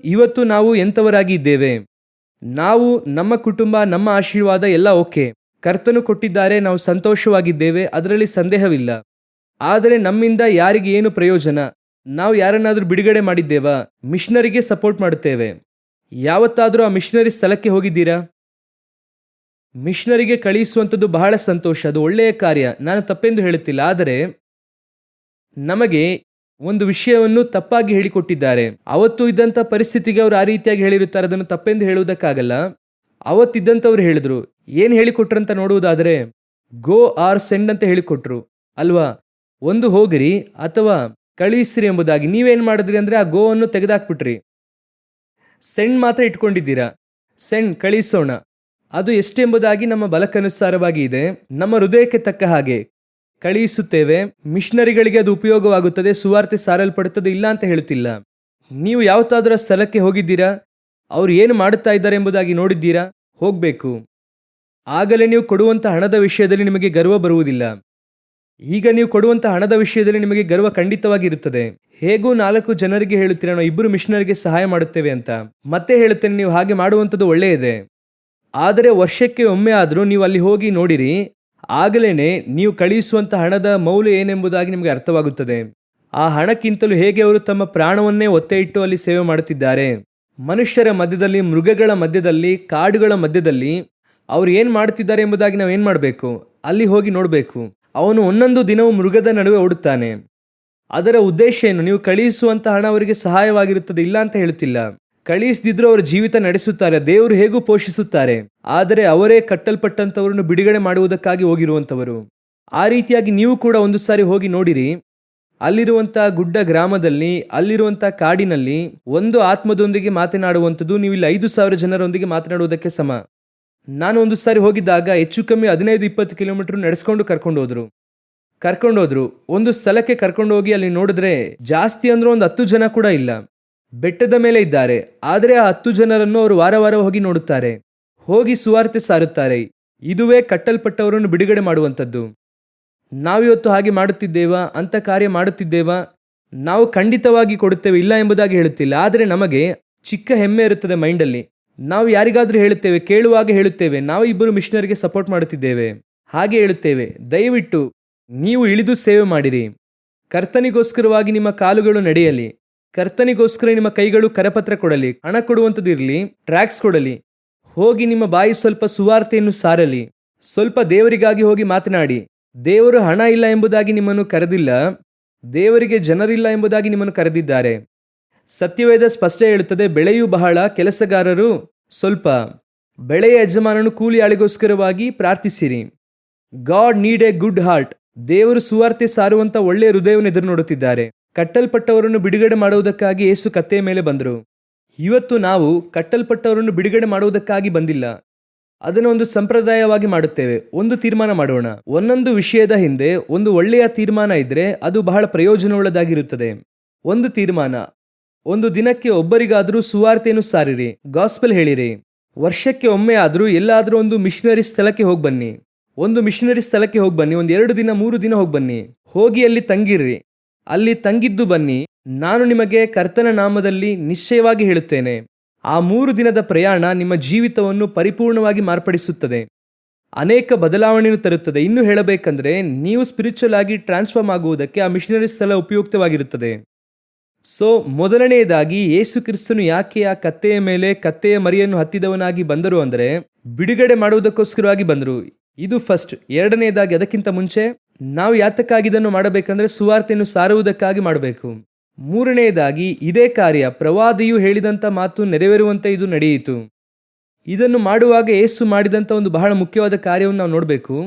ಇವತ್ತು ನಾವು ಎಂಥವರಾಗಿ ಇದ್ದೇವೆ? ನಾವು, ನಮ್ಮ ಕುಟುಂಬ, ನಮ್ಮ ಆಶೀರ್ವಾದ ಎಲ್ಲ ಓಕೆ, ಕರ್ತನು ಕೊಟ್ಟಿದ್ದಾರೆ, ನಾವು ಸಂತೋಷವಾಗಿದ್ದೇವೆ, ಅದರಲ್ಲಿ ಸಂದೇಹವಿಲ್ಲ. ಆದರೆ ನಮ್ಮಿಂದ ಯಾರಿಗೆ ಏನು ಪ್ರಯೋಜನ? ನಾವು ಯಾರನ್ನಾದ್ರೂ ಬಿಡುಗಡೆ ಮಾಡಿದ್ದೇವಾ? ಮಿಷನರಿಗೆ ಸಪೋರ್ಟ್ ಮಾಡುತ್ತೇವೆ. ಯಾವತ್ತಾದ್ರೂ ಆ ಮಿಷನರಿ ಸ್ಥಳಕ್ಕೆ ಹೋಗಿದ್ದೀರಾ? ಮಿಷನರಿಗೆ ಕಳುಹಿಸುವಂಥದ್ದು ಬಹಳ ಸಂತೋಷ, ಅದು ಒಳ್ಳೆಯ ಕಾರ್ಯ, ನಾನು ತಪ್ಪೆಂದು ಹೇಳುತ್ತಿಲ್ಲ. ಆದರೆ ನಮಗೆ ಒಂದು ವಿಷಯವನ್ನು ತಪ್ಪಾಗಿ ಹೇಳಿಕೊಟ್ಟಿದ್ದಾರೆ. ಅವತ್ತು ಇದ್ದಂಥ ಪರಿಸ್ಥಿತಿಗೆ ಅವರು ಆ ರೀತಿಯಾಗಿ ಹೇಳಿರುತ್ತಾರೆ, ಅದನ್ನು ತಪ್ಪೆಂದು ಹೇಳುವುದಕ್ಕಾಗಲ್ಲ. ಅವತ್ತಿದ್ದಂಥವ್ರು ಹೇಳಿದ್ರು, ಏನು ಹೇಳಿಕೊಟ್ರಂತ ನೋಡುವುದಾದರೆ ಗೋ ಆರ್ ಸೆಂಡ್ ಅಂತ ಹೇಳಿಕೊಟ್ರು ಅಲ್ವಾ? ಒಂದು ಹೋಗಿರಿ ಅಥವಾ ಕಳುಹಿಸಿರಿ ಎಂಬುದಾಗಿ. ನೀವೇನು ಮಾಡಿದ್ರಿ ಅಂದರೆ ಆ ಗೋವನ್ನು ತೆಗೆದಾಕ್ಬಿಟ್ರಿ, ಸೆಂಡ್ ಮಾತ್ರ ಇಟ್ಕೊಂಡಿದ್ದೀರಾ. ಸೆಂಡ್, ಕಳಿಸೋಣ, ಅದು ಎಷ್ಟೆಂಬುದಾಗಿ ನಮ್ಮ ಬಲಕ್ಕನುಸಾರವಾಗಿ ಇದೆ, ನಮ್ಮ ಹೃದಯಕ್ಕೆ ತಕ್ಕ ಹಾಗೆ ಕಳುಹಿಸುತ್ತೇವೆ. ಮಿಷನರಿಗಳಿಗೆ ಅದು ಉಪಯೋಗವಾಗುತ್ತದೆ, ಸುವಾರ್ತೆ ಸಾರಲ್ಪಡುತ್ತದೆ, ಇಲ್ಲ ಅಂತ ಹೇಳುತ್ತಿಲ್ಲ. ನೀವು ಯಾವತ್ತಾದರೂ ಸ್ಥಳಕ್ಕೆ ಹೋಗಿದ್ದೀರಾ? ಅವ್ರು ಏನು ಮಾಡುತ್ತಾ ಇದ್ದಾರೆ ಎಂಬುದಾಗಿ ನೋಡಿದ್ದೀರಾ? ಹೋಗಬೇಕು. ಆಗಲೇ ನೀವು ಕೊಡುವಂಥ ಹಣದ ವಿಷಯದಲ್ಲಿ ನಿಮಗೆ ಗರ್ವ ಬರುವುದಿಲ್ಲ. ಈಗ ನೀವು ಕೊಡುವಂಥ ಹಣದ ವಿಷಯದಲ್ಲಿ ನಿಮಗೆ ಗರ್ವ ಖಂಡಿತವಾಗಿರುತ್ತದೆ. ಹೇಗೂ 4 ಜನರಿಗೆ ಹೇಳುತ್ತೀರಾ, ನಾವು 2 ಮಿಷನರಿಗೆ ಸಹಾಯ ಮಾಡುತ್ತೇವೆ ಅಂತ. ಮತ್ತೆ ಹೇಳುತ್ತೇನೆ, ನೀವು ಹಾಗೆ ಮಾಡುವಂಥದ್ದು ಒಳ್ಳೆಯದೇ. ಆದರೆ ವರ್ಷಕ್ಕೆ ಒಮ್ಮೆ ಆದರೂ ನೀವು ಅಲ್ಲಿ ಹೋಗಿ ನೋಡಿರಿ, ಆಗಲೇ ನೀವು ಕಳುಹಿಸುವಂಥ ಹಣದ ಮೌಲ್ಯ ಏನೆಂಬುದಾಗಿ ನಿಮಗೆ ಅರ್ಥವಾಗುತ್ತದೆ. ಆ ಹಣಕ್ಕಿಂತಲೂ ಹೇಗೆ ಅವರು ತಮ್ಮ ಪ್ರಾಣವನ್ನೇ ಒತ್ತೆ ಇಟ್ಟು ಅಲ್ಲಿ ಸೇವೆ ಮಾಡುತ್ತಿದ್ದಾರೆ. ಮನುಷ್ಯರ ಮಧ್ಯದಲ್ಲಿ, ಮೃಗಗಳ ಮಧ್ಯದಲ್ಲಿ, ಕಾಡುಗಳ ಮಧ್ಯದಲ್ಲಿ ಅವ್ರು ಏನು ಮಾಡುತ್ತಿದ್ದಾರೆ ಎಂಬುದಾಗಿ ನಾವು ಏನು ಮಾಡಬೇಕು? ಅಲ್ಲಿ ಹೋಗಿ ನೋಡಬೇಕು. ಅವನು ಒಂದೊಂದು ದಿನವೂ ಮೃಗದ ನಡುವೆ ಓಡುತ್ತಾನೆ. ಅದರ ಉದ್ದೇಶ ಏನು? ನೀವು ಕಳುಹಿಸುವಂಥ ಹಣ ಅವರಿಗೆ ಸಹಾಯವಾಗಿರುತ್ತದೆ, ಇಲ್ಲ ಅಂತ ಹೇಳುತ್ತಿಲ್ಲ. ಕಳುಹಿಸದಿದ್ರೂ ಅವರ ಜೀವಿತ ನಡೆಸುತ್ತಾರೆ, ದೇವರು ಹೇಗೂ ಪೋಷಿಸುತ್ತಾರೆ. ಆದರೆ ಅವರೇ ಕಟ್ಟಲ್ಪಟ್ಟಂಥವರನ್ನು ಬಿಡುಗಡೆ ಮಾಡುವುದಕ್ಕಾಗಿ ಹೋಗಿರುವಂಥವರು. ಆ ರೀತಿಯಾಗಿ ನೀವು ಕೂಡ ಒಂದು ಸಾರಿ ಹೋಗಿ ನೋಡಿರಿ. ಅಲ್ಲಿರುವಂಥ ಗುಡ್ಡ ಗ್ರಾಮದಲ್ಲಿ, ಅಲ್ಲಿರುವಂಥ ಕಾಡಿನಲ್ಲಿ ಒಂದು ಆತ್ಮದೊಂದಿಗೆ ಮಾತನಾಡುವಂಥದ್ದು ನೀವು ಇಲ್ಲಿ 5,000 ಜನರೊಂದಿಗೆ ಮಾತನಾಡುವುದಕ್ಕೆ ಸಮ. ನಾನು ಒಂದು ಸಾರಿ ಹೋಗಿದ್ದಾಗ ಹೆಚ್ಚು ಕಮ್ಮಿ 15-20 ಕಿಲೋಮೀಟರ್ ನಡೆಸ್ಕೊಂಡು ಕರ್ಕೊಂಡೋದ್ರು. ಒಂದು ಸ್ಥಳಕ್ಕೆ ಕರ್ಕೊಂಡು ಹೋಗಿ ಅಲ್ಲಿ ನೋಡಿದ್ರೆ ಜಾಸ್ತಿ ಅಂದ್ರೆ ಒಂದು 10 ಜನ ಕೂಡ ಇಲ್ಲ. ಬೆಟ್ಟದ ಮೇಲೆ ಇದ್ದಾರೆ. ಆದರೆ ಆ 10 ಜನರನ್ನು ಅವರು ವಾರ ವಾರ ಹೋಗಿ ನೋಡುತ್ತಾರೆ, ಹೋಗಿ ಸುವಾರ್ತೆ ಸಾರುತ್ತಾರೆ. ಇದುವೇ ಕಟ್ಟಲ್ಪಟ್ಟವರನ್ನು ಬಿಡುಗಡೆ ಮಾಡುವಂಥದ್ದು. ನಾವಿವತ್ತು ಹಾಗೆ ಮಾಡುತ್ತಿದ್ದೇವಾ? ಅಂಥ ಕಾರ್ಯ ಮಾಡುತ್ತಿದ್ದೇವಾ? ನಾವು ಖಂಡಿತವಾಗಿ ಕೊಡುತ್ತೇವೆ, ಇಲ್ಲ ಎಂಬುದಾಗಿ ಹೇಳುತ್ತಿಲ್ಲ. ಆದರೆ ನಮಗೆ ಚಿಕ್ಕ ಹೆಮ್ಮೆ ಇರುತ್ತದೆ ಮೈಂಡಲ್ಲಿ. ನಾವು ಯಾರಿಗಾದರೂ ಹೇಳುತ್ತೇವೆ, ಕೇಳುವಾಗ ಹೇಳುತ್ತೇವೆ, ನಾವು ಇಬ್ಬರು ಮಿಷನರಿಗೆ ಸಪೋರ್ಟ್ ಮಾಡುತ್ತಿದ್ದೇವೆ, ಹಾಗೆ ಹೇಳುತ್ತೇವೆ. ದಯವಿಟ್ಟು ನೀವು ಇಳಿದು ಸೇವೆ ಮಾಡಿರಿ. ಕರ್ತನಿಗೋಸ್ಕರವಾಗಿ ನಿಮ್ಮ ಕಾಲುಗಳು ನಡೆಯಲಿ. ಕರ್ತನಿಗೋಸ್ಕರ ನಿಮ್ಮ ಕೈಗಳು ಕರಪತ್ರ ಕೊಡಲಿ. ಹಣ ಕೊಡುವಂಥದ್ದು ಇರಲಿ, ಟ್ರ್ಯಾಕ್ಸ್ ಕೊಡಲಿ. ಹೋಗಿ ನಿಮ್ಮ ಬಾಯಿ ಸ್ವಲ್ಪ ಸುವಾರ್ತೆಯನ್ನು ಸಾರಲಿ. ಸ್ವಲ್ಪ ದೇವರಿಗಾಗಿ ಹೋಗಿ ಮಾತನಾಡಿ. ದೇವರು ಹಣ ಇಲ್ಲ ಎಂಬುದಾಗಿ ನಿಮ್ಮನ್ನು ಕರೆದಿಲ್ಲ, ದೇವರಿಗೆ ಜನರಿಲ್ಲ ಎಂಬುದಾಗಿ ನಿಮ್ಮನ್ನು ಕರೆದಿದ್ದಾರೆ. ಸತ್ಯವೇದ ಸ್ಪಷ್ಟ ಹೇಳುತ್ತದೆ, ಬೆಳೆಯು ಬಹಳ, ಕೆಲಸಗಾರರು ಸ್ವಲ್ಪ. ಬೆಳೆಯ ಯಜಮಾನನು ಕೂಲಿ ಆಳಿಗೋಸ್ಕರವಾಗಿ ಪ್ರಾರ್ಥಿಸಿರಿ. God need A good heart. ದೇವರು ಸುವಾರ್ತೆ ಸಾರುವಂತ ಒಳ್ಳೆಯ ಹೃದಯವನ್ನು ಎದುರು ನೋಡುತ್ತಿದ್ದಾರೆ. ಕಟ್ಟಲ್ಪಟ್ಟವರನ್ನು ಬಿಡುಗಡೆ ಮಾಡುವುದಕ್ಕಾಗಿ ಯೇಸು ಕತ್ತೆಯ ಮೇಲೆ ಬಂದರು. ಇವತ್ತು ನಾವು ಕಟ್ಟಲ್ಪಟ್ಟವರನ್ನು ಬಿಡುಗಡೆ ಮಾಡುವುದಕ್ಕಾಗಿ ಬಂದಿಲ್ಲ, ಅದನ್ನು ಒಂದು ಸಂಪ್ರದಾಯವಾಗಿ ಮಾಡುತ್ತೇವೆ. ಒಂದು ತೀರ್ಮಾನ ಮಾಡೋಣ. ಒಂದೊಂದು ವಿಷಯದ ಹಿಂದೆ ಒಂದು ಒಳ್ಳೆಯ ತೀರ್ಮಾನ ಇದ್ರೆ ಅದು ಬಹಳ ಪ್ರಯೋಜನವುಳ್ಳದಾಗಿರುತ್ತದೆ. ಒಂದು ತೀರ್ಮಾನ, ಒಂದು ದಿನಕ್ಕೆ ಒಬ್ಬರಿಗಾದರೂ ಸುವಾರ್ತೆಯನ್ನು ಸಾರಿರಿ, ಗಾಸ್ಪೆಲ್ ಹೇಳಿರಿ. ವರ್ಷಕ್ಕೆ ಒಮ್ಮೆ ಆದರೂ ಎಲ್ಲಾದರೂ ಒಂದು ಮಿಷನರಿ ಸ್ಥಳಕ್ಕೆ ಹೋಗಿ ಬನ್ನಿ. ಒಂದು ಮಿಷನರಿ ಸ್ಥಳಕ್ಕೆ ಹೋಗಿ ಬನ್ನಿ. ಒಂದು 2 ದಿನ 3 ದಿನ ಹೋಗಿ ಬನ್ನಿ. ಹೋಗಿ ಅಲ್ಲಿ ತಂಗಿರ್ರಿ. ಅಲ್ಲಿ ತಂಗಿದ್ದು ಬನ್ನಿ. ನಾನು ನಿಮಗೆ ಕರ್ತನ ನಾಮದಲ್ಲಿ ನಿಶ್ಚಯವಾಗಿ ಹೇಳುತ್ತೇನೆ, ಆ 3 ದಿನದ ಪ್ರಯಾಣ ನಿಮ್ಮ ಜೀವಿತವನ್ನು ಪರಿಪೂರ್ಣವಾಗಿ ಮಾರ್ಪಡಿಸುತ್ತದೆ. ಅನೇಕ ಬದಲಾವಣೆಯನ್ನು ತರುತ್ತದೆ. ಇನ್ನು ಹೇಳಬೇಕಂದ್ರೆ ನೀವು ಸ್ಪಿರಿಚುವಲ್ ಆಗಿ ಟ್ರಾನ್ಸ್ಫಾರ್ಮ್ ಆಗುವುದಕ್ಕೆ ಆ ಮಿಷನರಿ ಸ್ಥಳ ಉಪಯುಕ್ತವಾಗಿರುತ್ತದೆ. ಸೊ ಮೊದಲನೆಯದಾಗಿ ಯೇಸು ಕ್ರಿಸ್ತನು ಯಾಕೆ ಆ ಕತ್ತೆಯ ಮೇಲೆ ಕತ್ತೆಯ ಮರಿಯನ್ನು ಹತ್ತಿದವನಾಗಿ ಬಂದರು ಅಂದರೆ ಬಿಡುಗಡೆ ಮಾಡುವುದಕ್ಕೋಸ್ಕರವಾಗಿ ಬಂದರು. ಇದು ಫಸ್ಟ್. ಎರಡನೆಯದಾಗಿ, ಅದಕ್ಕಿಂತ ಮುಂಚೆ ನಾವು ಯಾತಕ್ಕಾಗಿ ಇದನ್ನು ಮಾಡಬೇಕಂದ್ರೆ ಸುವಾರ್ತೆಯನ್ನು ಸಾರುವುದಕ್ಕಾಗಿ ಮಾಡಬೇಕು. ಮೂರನೆಯದಾಗಿ, ಇದೇ ಕಾರ್ಯ ಪ್ರವಾದಿಯು ಹೇಳಿದಂಥ ಮಾತು ನೆರವೇರುವಂತೆ ಇದು ನಡೆಯಿತು. ಇದನ್ನು ಮಾಡುವಾಗ ಯೇಸು ಮಾಡಿದಂಥ ಒಂದು ಬಹಳ ಮುಖ್ಯವಾದ ಕಾರ್ಯವನ್ನು ನಾವು ನೋಡಬೇಕು.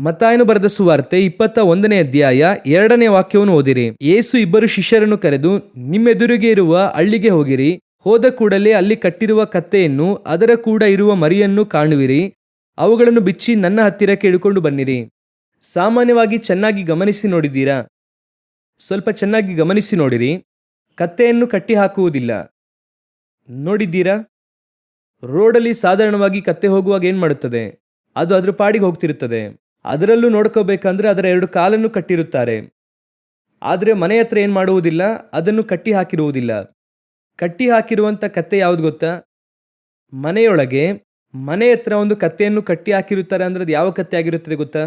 ಮತ್ತಾಯನು ಬರೆದ ಸುವಾರ್ತೆ 21ನೇ ಅಧ್ಯಾಯ 2ನೇ ವಾಕ್ಯವನ್ನು ಓದಿರಿ. ಯೇಸು 2 ಶಿಷ್ಯರನ್ನು ಕರೆದು, ನಿಮ್ಮೆದುರಿಗೆ ಇರುವ ಹಳ್ಳಿಗೆ ಹೋಗಿರಿ. ಹೋದ ಕೂಡಲೇ ಅಲ್ಲಿ ಕಟ್ಟಿರುವ ಕತ್ತೆಯನ್ನು ಅದರ ಕೂಡ ಇರುವ ಮರಿಯನ್ನು ಕಾಣುವಿರಿ. ಅವುಗಳನ್ನು ಬಿಚ್ಚಿ ನನ್ನ ಹತ್ತಿರಕ್ಕೆ ಹಿಡ್ಕೊಂಡು ಬನ್ನಿರಿ. ಸಾಮಾನ್ಯವಾಗಿ ಚೆನ್ನಾಗಿ ಗಮನಿಸಿ ನೋಡಿದ್ದೀರಾ? ಸ್ವಲ್ಪ ಚೆನ್ನಾಗಿ ಗಮನಿಸಿ ನೋಡಿರಿ. ಕತ್ತೆಯನ್ನು ಕಟ್ಟಿ ಹಾಕುವುದಿಲ್ಲ, ನೋಡಿದ್ದೀರಾ? ರೋಡಲ್ಲಿ ಸಾಧಾರಣವಾಗಿ ಕತ್ತೆ ಹೋಗುವಾಗ ಏನು ಮಾಡುತ್ತದೆ? ಅದು ಅದ್ರ ಪಾಡಿಗೆ ಹೋಗ್ತಿರುತ್ತದೆ. ಅದರಲ್ಲೂ ನೋಡ್ಕೋಬೇಕಂದ್ರೆ ಅದರ 2 ಕಾಲನ್ನು ಕಟ್ಟಿರುತ್ತಾರೆ. ಆದರೆ ಮನೆ ಹತ್ರ ಏನು ಮಾಡುವುದಿಲ್ಲ, ಅದನ್ನು ಕಟ್ಟಿ ಹಾಕಿರುವುದಿಲ್ಲ. ಕಟ್ಟಿ ಹಾಕಿರುವಂಥ ಕತ್ತೆ ಯಾವುದು ಗೊತ್ತಾ? ಮನೆಯೊಳಗೆ ಮನೆ ಹತ್ರ ಒಂದು ಕತ್ತೆಯನ್ನು ಕಟ್ಟಿ ಹಾಕಿರುತ್ತಾರೆ. ಅಂದ್ರೆ ಅದು ಯಾವ ಕತ್ತೆ ಆಗಿರುತ್ತದೆ ಗೊತ್ತಾ?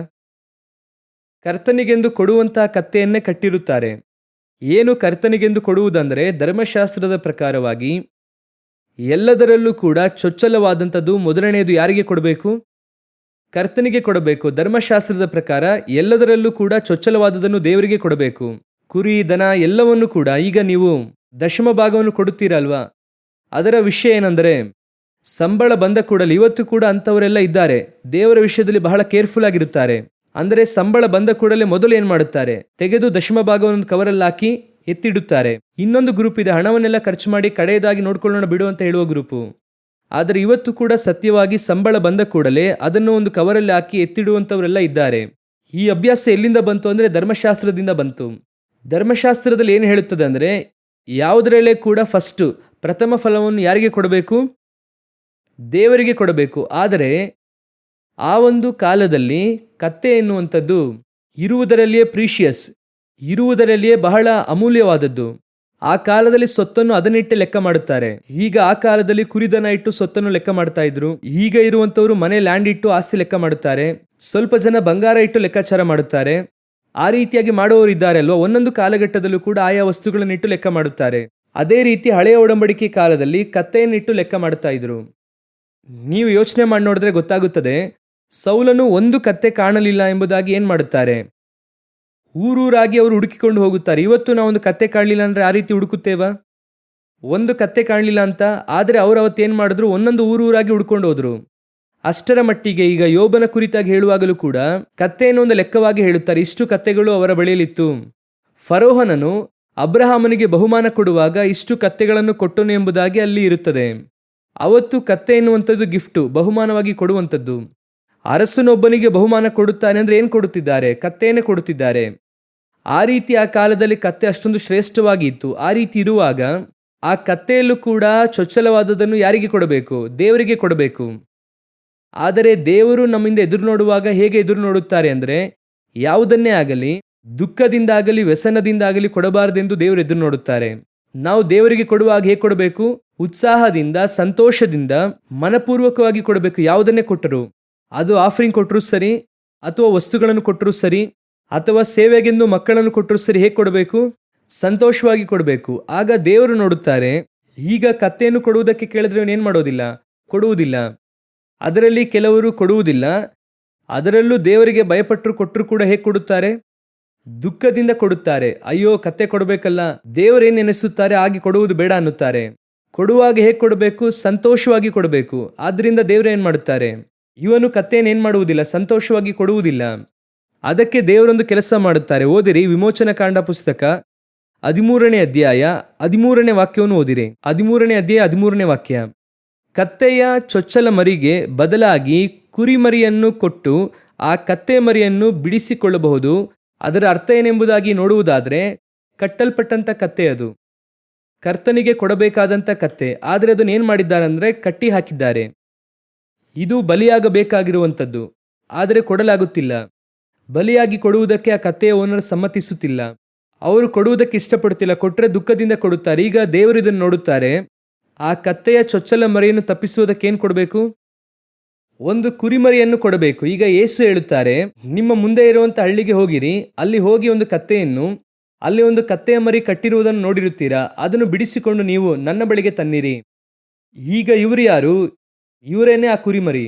ಕರ್ತನಿಗೆಂದು ಕೊಡುವಂತಹ ಕತ್ತೆಯನ್ನೇ ಕಟ್ಟಿರುತ್ತಾರೆ. ಏನು ಕರ್ತನಿಗೆಂದು ಕೊಡುವುದಂದರೆ ಧರ್ಮಶಾಸ್ತ್ರದ ಪ್ರಕಾರವಾಗಿ ಎಲ್ಲದರಲ್ಲೂ ಕೂಡ ಚೊಚ್ಚಲವಾದಂಥದ್ದು ಮೊದಲನೆಯದು ಯಾರಿಗೆ ಕೊಡಬೇಕು? ಕರ್ತನಿಗೆ ಕೊಡಬೇಕು. ಧರ್ಮಶಾಸ್ತ್ರದ ಪ್ರಕಾರ ಎಲ್ಲದರಲ್ಲೂ ಕೂಡ ಚೊಚ್ಚಲವಾದದನ್ನು ದೇವರಿಗೆ ಕೊಡಬೇಕು. ಕುರಿ, ದನ ಎಲ್ಲವನ್ನೂ ಕೂಡ. ಈಗ ನೀವು ದಶಮ ಭಾಗವನ್ನು ಕೊಡುತ್ತೀರಲ್ವಾ? ಅದರ ವಿಷಯ ಏನೆಂದರೆ ಸಂಬಳ ಬಂದ ಕೂಡಲೇ, ಇವತ್ತು ಕೂಡ ಅಂಥವರೆಲ್ಲ ಇದ್ದಾರೆ, ದೇವರ ವಿಷಯದಲ್ಲಿ ಬಹಳ ಕೇರ್ಫುಲ್ ಆಗಿರುತ್ತಾರೆ. ಅಂದರೆ ಸಂಬಳ ಬಂದ ಕೂಡಲೇ ಮೊದಲು ಏನು ಮಾಡುತ್ತಾರೆ? ತೆಗೆದು ದಶಮ ಭಾಗವನ್ನು ಕವರಲ್ಲಿ ಹಾಕಿ ಎತ್ತಿಡುತ್ತಾರೆ. ಇನ್ನೊಂದು ಗ್ರೂಪ್ ಇದೆ, ಹಣವನ್ನೆಲ್ಲ ಖರ್ಚು ಮಾಡಿ ಕಡೆಯದಾಗಿ ನೋಡ್ಕೊಳ್ಳೋಣ ಬಿಡು ಅಂತ ಹೇಳುವ ಗ್ರೂಪು. ಆದರೆ ಇವತ್ತು ಕೂಡ ಸತ್ಯವಾಗಿ ಸಂಬಳ ಬಂದ ಕೂಡಲೇ ಅದನ್ನು ಒಂದು ಕವರಲ್ಲಿ ಹಾಕಿ ಎತ್ತಿಡುವಂಥವರೆಲ್ಲ ಇದ್ದಾರೆ. ಈ ಅಭ್ಯಾಸ ಎಲ್ಲಿಂದ ಬಂತು ಅಂದರೆ ಧರ್ಮಶಾಸ್ತ್ರದಿಂದ ಬಂತು. ಧರ್ಮಶಾಸ್ತ್ರದಲ್ಲಿ ಏನು ಹೇಳುತ್ತದೆ ಅಂದರೆ ಯಾವುದರಲ್ಲೇ ಕೂಡ ಫಸ್ಟು ಪ್ರಥಮ ಫಲವನ್ನು ಯಾರಿಗೆ ಕೊಡಬೇಕು? ದೇವರಿಗೆ ಕೊಡಬೇಕು. ಆದರೆ ಆ ಒಂದು ಕಾಲದಲ್ಲಿ ಕತ್ತೆ ಎನ್ನುವಂಥದ್ದು ಇರುವುದರಲ್ಲಿಯೇ ಪ್ರೀಶಿಯಸ್, ಇರುವುದರಲ್ಲಿಯೇ ಬಹಳ ಅಮೂಲ್ಯವಾದದ್ದು. ಆ ಕಾಲದಲ್ಲಿ ಸೊತ್ತನ್ನು ಅದನ್ನಿಟ್ಟೆ ಲೆಕ್ಕ ಮಾಡುತ್ತಾರೆ. ಈಗ ಆ ಕಾಲದಲ್ಲಿ ಕುರಿದನ ಇಟ್ಟು ಸೊತ್ತನ್ನು ಲೆಕ್ಕ ಮಾಡ್ತಾ ಇದ್ರು. ಈಗ ಇರುವಂತವರು ಮನೆ ಲ್ಯಾಂಡ್ ಇಟ್ಟು ಆಸ್ತಿ ಲೆಕ್ಕ ಮಾಡುತ್ತಾರೆ. ಸ್ವಲ್ಪ ಜನ ಬಂಗಾರ ಇಟ್ಟು ಲೆಕ್ಕಾಚಾರ ಮಾಡುತ್ತಾರೆ. ಆ ರೀತಿಯಾಗಿ ಮಾಡುವವರು ಇದ್ದಾರೆ ಅಲ್ವಾ? ಒಂದೊಂದು ಕಾಲಘಟ್ಟದಲ್ಲೂ ಕೂಡ ಆಯಾ ವಸ್ತುಗಳನ್ನಿಟ್ಟು ಲೆಕ್ಕ ಮಾಡುತ್ತಾರೆ. ಅದೇ ರೀತಿ ಹಳೆಯ ಒಡಂಬಡಿಕೆ ಕಾಲದಲ್ಲಿ ಕತ್ತೆಯನ್ನಿಟ್ಟು ಲೆಕ್ಕ ಮಾಡುತ್ತಾ ಇದ್ರು. ನೀವು ಯೋಚನೆ ಮಾಡಿ ನೋಡಿದ್ರೆ ಗೊತ್ತಾಗುತ್ತದೆ. ಸೌಲನು ಒಂದು ಕತ್ತೆ ಕಾಣಲಿಲ್ಲ ಎಂಬುದಾಗಿ ಏನು ಮಾಡುತ್ತಾರೆ? ಊರೂರಾಗಿ ಅವರು ಹುಡುಕಿಕೊಂಡು ಹೋಗುತ್ತಾರೆ. ಇವತ್ತು ನಾವು ಒಂದು ಕತ್ತೆ ಕಾಣಲಿಲ್ಲ ಅಂದರೆ ಆ ರೀತಿ ಹುಡುಕುತ್ತೇವಾ? ಒಂದು ಕತ್ತೆ ಕಾಣಲಿಲ್ಲ ಅಂತ. ಆದರೆ ಅವರು ಅವತ್ತೇನು ಮಾಡಿದ್ರು? ಒಂದೊಂದು ಊರೂರಾಗಿ ಹುಡ್ಕೊಂಡು ಹೋದ್ರು. ಅಷ್ಟರ ಮಟ್ಟಿಗೆ ಈಗ ಯೋಬನ ಕುರಿತಾಗಿ ಹೇಳುವಾಗಲೂ ಕೂಡ ಕತ್ತೆಯನ್ನು ಒಂದು ಲೆಕ್ಕವಾಗಿ ಹೇಳುತ್ತಾರೆ. ಇಷ್ಟು ಕತ್ತೆಗಳು ಅವರ ಬಳಿಯಲಿತ್ತು. ಫರೋಹನನು ಅಬ್ರಹಾಮನಿಗೆ ಬಹುಮಾನ ಕೊಡುವಾಗ ಇಷ್ಟು ಕತ್ತೆಗಳನ್ನು ಕೊಟ್ಟನು ಎಂಬುದಾಗಿ ಅಲ್ಲಿ ಇರುತ್ತದೆ. ಅವತ್ತು ಕತ್ತೆ ಎನ್ನುವಂಥದ್ದು ಗಿಫ್ಟು, ಬಹುಮಾನವಾಗಿ ಕೊಡುವಂಥದ್ದು. ಅರಸನೊಬ್ಬನಿಗೆ ಬಹುಮಾನ ಕೊಡುತ್ತಾನೆ ಅಂದರೆ ಏನು ಕೊಡುತ್ತಿದ್ದಾರೆ? ಕತ್ತೆಯನ್ನೇ ಕೊಡುತ್ತಿದ್ದಾರೆ. ಆ ರೀತಿ ಆ ಕಾಲದಲ್ಲಿ ಕತ್ತೆ ಅಷ್ಟೊಂದು ಶ್ರೇಷ್ಠವಾಗಿ ಇತ್ತು. ಆ ರೀತಿ ಇರುವಾಗ ಆ ಕತ್ತೆಯಲ್ಲೂ ಕೂಡ ಚೊಚ್ಚಲವಾದದನ್ನು ಯಾರಿಗೆ ಕೊಡಬೇಕು? ದೇವರಿಗೆ ಕೊಡಬೇಕು. ಆದರೆ ದೇವರು ನಮ್ಮಿಂದ ಎದುರು ನೋಡುವಾಗ ಹೇಗೆ ಎದುರು ನೋಡುತ್ತಾರೆ ಅಂದರೆ, ಯಾವುದನ್ನೇ ಆಗಲಿ ದುಃಖದಿಂದಾಗಲಿ ವ್ಯಸನದಿಂದಾಗಲಿ ಕೊಡಬಾರದೆಂದು ದೇವರು ಎದುರು ನೋಡುತ್ತಾರೆ. ನಾವು ದೇವರಿಗೆ ಕೊಡುವಾಗ ಹೇಗೆ ಕೊಡಬೇಕು? ಉತ್ಸಾಹದಿಂದ, ಸಂತೋಷದಿಂದ, ಮನಪೂರ್ವಕವಾಗಿ ಕೊಡಬೇಕು. ಯಾವುದನ್ನೇ ಕೊಟ್ಟರು, ಅದು ಆಫರಿಂಗ್ ಕೊಟ್ಟರು ಸರಿ, ಅಥವಾ ವಸ್ತುಗಳನ್ನು ಕೊಟ್ಟರು ಸರಿ, ಅಥವಾ ಸೇವೆಗೆಂದು ಮಕ್ಕಳನ್ನು ಕೊಟ್ಟರು ಸರಿ, ಹೇಗೆ ಕೊಡಬೇಕು? ಸಂತೋಷವಾಗಿ ಕೊಡಬೇಕು. ಆಗ ದೇವರು ನೋಡುತ್ತಾರೆ. ಈಗ ಕತ್ತೆಯನ್ನು ಕೊಡುವುದಕ್ಕೆ ಕೇಳಿದ್ರೆ ಏನು ಮಾಡೋದಿಲ್ಲ, ಕೊಡುವುದಿಲ್ಲ. ಅದರಲ್ಲಿ ಕೆಲವರು ಕೊಡುವುದಿಲ್ಲ. ಅದರಲ್ಲೂ ದೇವರಿಗೆ ಭಯಪಟ್ಟರು ಕೊಟ್ಟರು ಕೂಡ ಹೇಗೆ ಕೊಡುತ್ತಾರೆ? ದುಃಖದಿಂದ ಕೊಡುತ್ತಾರೆ. ಅಯ್ಯೋ, ಕತ್ತೆ ಕೊಡಬೇಕಲ್ಲ, ದೇವರೇನು ನೆನೆಸುತ್ತಾರೆ, ಹಾಗೆ ಕೊಡುವುದು ಬೇಡ ಅನ್ನುತ್ತಾರೆ. ಕೊಡುವಾಗ ಹೇಗೆ ಕೊಡಬೇಕು? ಸಂತೋಷವಾಗಿ ಕೊಡಬೇಕು. ಆದ್ರಿಂದ ದೇವರು ಏನು ಮಾಡುತ್ತಾರೆ? ಇವನು ಕತ್ತೆಯನ್ನು ಏನು ಮಾಡುವುದಿಲ್ಲ, ಸಂತೋಷವಾಗಿ ಕೊಡುವುದಿಲ್ಲ. ಅದಕ್ಕೆ ದೇವರೊಂದು ಕೆಲಸ ಮಾಡುತ್ತಾರೆ. ಓದಿರಿ, ವಿಮೋಚನ ಕಾಂಡ ಪುಸ್ತಕ 13ನೇ ಅಧ್ಯಾಯ 13ನೇ ವಾಕ್ಯವನ್ನು ಓದಿರಿ. 13ನೇ ಅಧ್ಯಾಯ 13ನೇ ವಾಕ್ಯ. ಕತ್ತೆಯ ಚೊಚ್ಚಲ ಮರಿಗೆ ಬದಲಾಗಿ ಕುರಿಮರಿಯನ್ನು ಕೊಟ್ಟು ಆ ಕತ್ತೆ ಮರಿಯನ್ನು ಬಿಡಿಸಿಕೊಳ್ಳಬಹುದು. ಅದರ ಅರ್ಥ ಏನೆಂಬುದಾಗಿ ನೋಡುವುದಾದರೆ, ಕಟ್ಟಲ್ಪಟ್ಟಂಥ ಕತ್ತೆ, ಅದು ಕರ್ತನಿಗೆ ಕೊಡಬೇಕಾದಂಥ ಕತ್ತೆ. ಆದರೆ ಅದನ್ನು ಏನು ಮಾಡಿದ್ದಾರೆ ಅಂದರೆ ಕಟ್ಟಿ ಹಾಕಿದ್ದಾರೆ. ಇದು ಬಲಿಯಾಗಬೇಕಾಗಿರುವಂಥದ್ದು, ಆದರೆ ಕೊಡಲಾಗುತ್ತಿಲ್ಲ. ಬಲಿಯಾಗಿ ಕೊಡುವುದಕ್ಕೆ ಆ ಕತ್ತೆಯ ಓನರ್ ಸಮ್ಮತಿಸುತ್ತಿಲ್ಲ. ಅವರು ಕೊಡುವುದಕ್ಕೆ ಇಷ್ಟಪಡುತ್ತಿಲ್ಲ. ಕೊಟ್ಟರೆ ದುಃಖದಿಂದ ಕೊಡುತ್ತಾರೆ. ಈಗ ದೇವರು ಇದನ್ನು ನೋಡುತ್ತಾರೆ. ಆ ಕತ್ತೆಯ ಚೊಚ್ಚಲ ಮರಿಯನ್ನು ತಪ್ಪಿಸುವುದಕ್ಕೆ ಏನು ಕೊಡಬೇಕು? ಒಂದು ಕುರಿಮರಿಯನ್ನು ಕೊಡಬೇಕು. ಈಗ ಯೇಸು ಹೇಳುತ್ತಾರೆ, ನಿಮ್ಮ ಮುಂದೆ ಇರುವಂಥ ಹಳ್ಳಿಗೆ ಹೋಗಿರಿ, ಅಲ್ಲಿ ಹೋಗಿ ಒಂದು ಕತ್ತೆಯನ್ನು, ಅಲ್ಲಿ ಒಂದು ಕತ್ತೆಯ ಮರಿ ಕಟ್ಟಿರುವುದನ್ನು ನೋಡಿರುತ್ತೀರಾ, ಅದನ್ನು ಬಿಡಿಸಿಕೊಂಡು ನೀವು ನನ್ನ ಬಳಿಗೆ ತನ್ನಿರಿ. ಈಗ ಇವರು ಯಾರು? ಇವರೇನೇ ಆ ಕುರಿಮರಿ.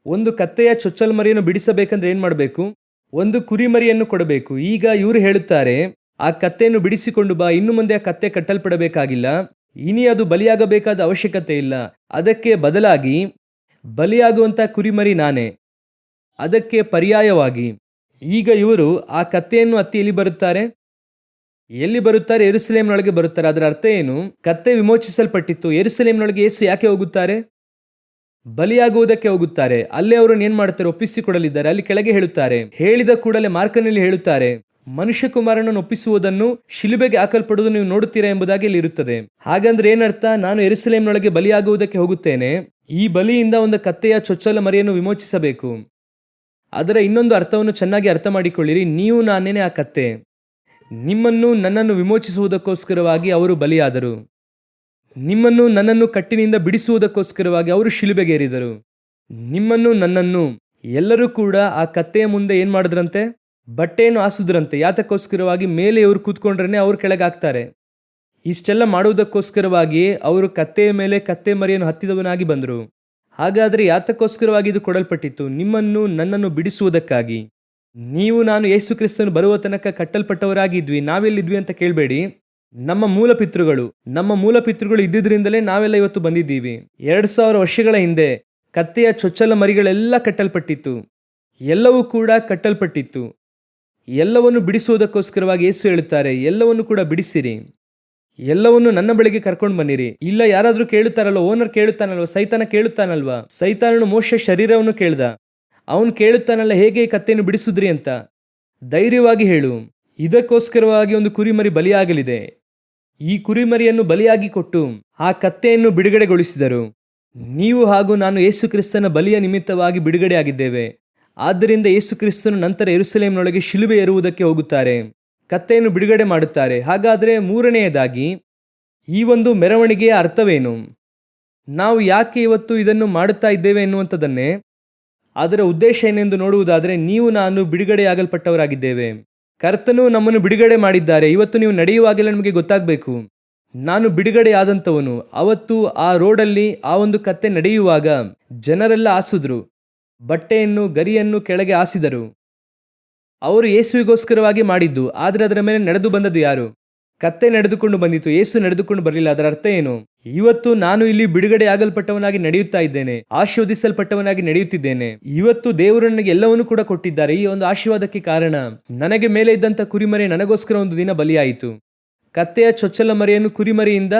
ಒಂದು ಕತ್ತೆಯ ಚೊಚ್ಚಲ ಮರಿಯನ್ನು ಬಿಡಿಸಬೇಕಂದ್ರೆ ಏನು ಮಾಡಬೇಕು? ಒಂದು ಕುರಿಮರಿಯನ್ನು ಕೊಡಬೇಕು. ಈಗ ಇವರು ಹೇಳುತ್ತಾರೆ, ಆ ಕತ್ತೆಯನ್ನು ಬಿಡಿಸಿಕೊಂಡು ಬಾ, ಇನ್ನು ಮುಂದೆ ಆ ಕತ್ತೆ ಕಟ್ಟಲ್ಪಡಬೇಕಾಗಿಲ್ಲ, ಇನಿ ಅದು ಬಲಿಯಾಗಬೇಕಾದ ಅವಶ್ಯಕತೆ ಇಲ್ಲ. ಅದಕ್ಕೆ ಬದಲಾಗಿ ಬಲಿಯಾಗುವಂಥ ಕುರಿಮರಿ ನಾನೇ. ಅದಕ್ಕೆ ಪರ್ಯಾಯವಾಗಿ ಈಗ ಇವರು ಆ ಕತ್ತೆಯನ್ನು ಹತ್ತಿ ಎಲ್ಲಿ ಬರುತ್ತಾರೆ? ಯೆರೂಸಲೇಮಿನೊಳಗೆ ಬರುತ್ತಾರೆ. ಅದರ ಅರ್ಥ ಏನು? ಕತ್ತೆ ವಿಮೋಚಿಸಲ್ಪಟ್ಟಿತ್ತು. ಯೆರೂಸಲೇಮಿನೊಳಗೆ ಯೇಸು ಯಾಕೆ ಹೋಗುತ್ತಾರೆ? ಬಲಿಯಾಗುವುದಕ್ಕೆ ಹೋಗುತ್ತಾರೆ. ಅಲ್ಲೇ ಅವರನ್ನು ಏನ್ ಮಾಡ್ತಾರೆ? ಒಪ್ಪಿಸಿಕೊಡಲಿದ್ದಾರೆ. ಅಲ್ಲಿ ಕೆಳಗೆ ಹೇಳುತ್ತಾರೆ, ಹೇಳಿದ ಕೂಡಲೇ ಮಾರ್ಕನಲ್ಲಿ ಹೇಳುತ್ತಾರೆ, ಮನುಷ್ಯ ಕುಮಾರನನ್ನು ಒಪ್ಪಿಸುವುದನ್ನು, ಶಿಲುಬೆಗೆ ಹಾಕಲ್ಪಡುವುದು ನೀವು ನೋಡುತ್ತೀರಾ ಎಂಬುದಾಗಿ ಇಲ್ಲಿ ಇರುತ್ತದೆ. ಹಾಗಂದ್ರೆ ಏನರ್ಥ? ನಾನು ಯೆರೂಸಲೇಮಿನೊಳಗೆ ಬಲಿಯಾಗುವುದಕ್ಕೆ ಹೋಗುತ್ತೇನೆ. ಈ ಬಲಿಯಿಂದ ಒಂದು ಕತ್ತೆಯ ಚೊಚ್ಚಲ ಮರಿಯನ್ನು ವಿಮೋಚಿಸಬೇಕು. ಅದರ ಇನ್ನೊಂದು ಅರ್ಥವನ್ನು ಚೆನ್ನಾಗಿ ಅರ್ಥ ಮಾಡಿಕೊಳ್ಳಿರಿ. ನೀವು ನಾನೇನೆ ಆ ಕತ್ತೆ. ನಿಮ್ಮನ್ನು ನನ್ನನ್ನು ವಿಮೋಚಿಸುವುದಕ್ಕೋಸ್ಕರವಾಗಿ ಅವರು ಬಲಿಯಾದರು. ನಿಮ್ಮನ್ನು ನನ್ನನ್ನು ಕಟ್ಟಿನಿಂದ ಬಿಡಿಸುವುದಕ್ಕೋಸ್ಕರವಾಗಿ ಅವರು ಶಿಲುಬೆಗೇರಿದರು. ನಿಮ್ಮನ್ನು ನನ್ನನ್ನು ಎಲ್ಲರೂ ಕೂಡ ಆ ಕತ್ತೆಯ ಮುಂದೆ ಏನ್ ಮಾಡಿದ್ರಂತೆ? ಬಟ್ಟೆಯನ್ನು ಹಾಸುದ್ರಂತೆ. ಯಾತಕ್ಕೋಸ್ಕರವಾಗಿ? ಮೇಲೆ ಇವರು ಕೂತ್ಕೊಂಡ್ರೆ ಅವ್ರು ಕೆಳಗೆ ಹಾಕ್ತಾರೆ. ಇಷ್ಟೆಲ್ಲ ಮಾಡುವುದಕ್ಕೋಸ್ಕರವಾಗಿಯೇ ಅವರು ಕತ್ತೆಯ ಮೇಲೆ ಕತ್ತೆ ಮರಿಯನ್ನು ಹತ್ತಿದವನಾಗಿ ಬಂದರು. ಹಾಗಾದರೆ ಯಾತಕ್ಕೋಸ್ಕರವಾಗಿ ಇದು ಕೊಡಲ್ಪಟ್ಟಿತ್ತು? ನಿಮ್ಮನ್ನು ನನ್ನನ್ನು ಬಿಡಿಸುವುದಕ್ಕಾಗಿ. ನೀವು ನಾನು ಯೇಸು ಕ್ರಿಸ್ತನು ಬರುವ ತನಕ ಕಟ್ಟಲ್ಪಟ್ಟವರಾಗಿದ್ವಿ. ನಾವೆಲ್ಲಿದ್ವಿ ಅಂತ ಕೇಳಬೇಡಿ. ನಮ್ಮ ಮೂಲ ಪಿತೃಗಳು ಇದ್ದಿದ್ರಿಂದಲೇ ನಾವೆಲ್ಲ ಇವತ್ತು ಬಂದಿದ್ದೀವಿ. 2000 ವರ್ಷಗಳ ಹಿಂದೆ ಕತ್ತೆಯ ಚೊಚ್ಚಲ ಮರಿಗಳೆಲ್ಲ ಕಟ್ಟಲ್ಪಟ್ಟಿತ್ತು. ಎಲ್ಲವೂ ಕೂಡ ಕಟ್ಟಲ್ಪಟ್ಟಿತ್ತು. ಎಲ್ಲವನ್ನು ಬಿಡಿಸುವುದಕ್ಕೋಸ್ಕರವಾಗಿ ಯೇಸು ಹೇಳುತ್ತಾರೆ, ಎಲ್ಲವನ್ನು ಕೂಡ ಬಿಡಿಸಿರಿ, ಎಲ್ಲವನ್ನು ನನ್ನ ಬಳಿಗೆ ಕರ್ಕೊಂಡು ಬನ್ನಿರಿ. ಇಲ್ಲ, ಯಾರಾದ್ರೂ ಕೇಳುತ್ತಾರಲ್ವ, ಓನರ್ ಕೇಳುತ್ತಾನಲ್ವ, ಸೈತಾನ ಕೇಳುತ್ತಾನಲ್ವಾ? ಸೈತಾನನು ಮೋಶೆ ಶರೀರವನ್ನು ಕೇಳ್ದ. ಅವನು ಕೇಳುತ್ತಾನಲ್ಲ, ಹೇಗೆ ಕತ್ತೆಯನ್ನು ಬಿಡಿಸುದ್ರಿ ಅಂತ. ಧೈರ್ಯವಾಗಿ ಹೇಳು. ಇದಕ್ಕೋಸ್ಕರವಾಗಿ ಒಂದು ಕುರಿಮರಿ ಬಲಿಯಾಗಲಿದೆ. ಈ ಕುರಿಮರಿಯನ್ನು ಬಲಿಯಾಗಿ ಕೊಟ್ಟು ಆ ಕತ್ತೆಯನ್ನು ಬಿಡುಗಡೆಗೊಳಿಸಿದರು. ನೀವು ಹಾಗೂ ನಾನು ಯೇಸು ಕ್ರಿಸ್ತನ ಬಲಿಯ ನಿಮಿತ್ತವಾಗಿ ಬಿಡುಗಡೆಯಾಗಿದ್ದೇವೆ. ಆದ್ದರಿಂದ ಯೇಸು ಕ್ರಿಸ್ತನು ನಂತರ ಯೆರೂಸಲೇಮಿನೊಳಗೆ ಶಿಲುಬೆ ಏರುವುದಕ್ಕೆ ಹೋಗುತ್ತಾರೆ. ಕತ್ತೆಯನ್ನು ಬಿಡುಗಡೆ ಮಾಡುತ್ತಾರೆ. ಹಾಗಾದರೆ ಮೂರನೆಯದಾಗಿ ಈ ಒಂದು ಮೆರವಣಿಗೆಯ ಅರ್ಥವೇನು? ನಾವು ಯಾಕೆ ಇವತ್ತು ಇದನ್ನು ಮಾಡುತ್ತಾ ಇದ್ದೇವೆ ಎನ್ನುವಂಥದ್ದನ್ನೇ, ಅದರ ಉದ್ದೇಶ ಏನೆಂದು ನೋಡುವುದಾದರೆ, ನೀವು ನಾನು ಬಿಡುಗಡೆಯಾಗಲ್ಪಟ್ಟವರಾಗಿದ್ದೇವೆ. ಕರ್ತನು ನಮ್ಮನ್ನು ಬಿಡುಗಡೆ ಮಾಡಿದ್ದಾರೆ. ಇವತ್ತು ನೀವು ನಡೆಯುವಾಗೆಲ್ಲ ನಿಮಗೆ ಗೊತ್ತಾಗಬೇಕು, ನಾನು ಬಿಡುಗಡೆಯಾದಂಥವನು. ಅವತ್ತು ಆ ರೋಡಲ್ಲಿ ಆ ಒಂದು ಕತ್ತೆ ನಡೆಯುವಾಗ ಜನರೆಲ್ಲ ಹಾಸಿದ್ರು, ಬಟ್ಟೆಯನ್ನು ಗರಿಯನ್ನು ಕೆಳಗೆ ಹಾಸಿದರು. ಅವರು ಯೇಸುವಿಗೋಸ್ಕರವಾಗಿ ಮಾಡಿದ್ದು. ಆದರೆ ಅದರ ಮೇಲೆ ನಡೆದು ಬಂದದ್ದು ಯಾರು? ಕತ್ತೆ ನಡೆದುಕೊಂಡು ಬಂದಿತು, ಯೇಸು ನಡೆದುಕೊಂಡು ಬರಲಿಲ್ಲ. ಅದರ ಅರ್ಥ ಏನು? ಇವತ್ತು ನಾನು ಇಲ್ಲಿ ಬಿಡುಗಡೆಯಾಗಲ್ಪಟ್ಟವನಾಗಿ ನಡೆಯುತ್ತಾ ಇದ್ದೇನೆ, ಆಶೀರ್ವದಿಸಲ್ಪಟ್ಟವನಾಗಿ ನಡೆಯುತ್ತಿದ್ದೇನೆ. ಇವತ್ತು ದೇವರು ನನಗೆ ಎಲ್ಲವನ್ನೂ ಕೂಡ ಕೊಟ್ಟಿದ್ದಾರೆ. ಈ ಒಂದು ಆಶೀರ್ವಾದಕ್ಕೆ ಕಾರಣ, ನನಗೆ ಮೇಲೆ ಇದ್ದಂಥ ಕುರಿಮರಿ ನನಗೋಸ್ಕರ ಒಂದು ದಿನ ಬಲಿಯಾಯಿತು. ಕತ್ತೆಯ ಚೊಚ್ಚಲ ಮರಿಯನ್ನು ಕುರಿಮರಿಯಿಂದ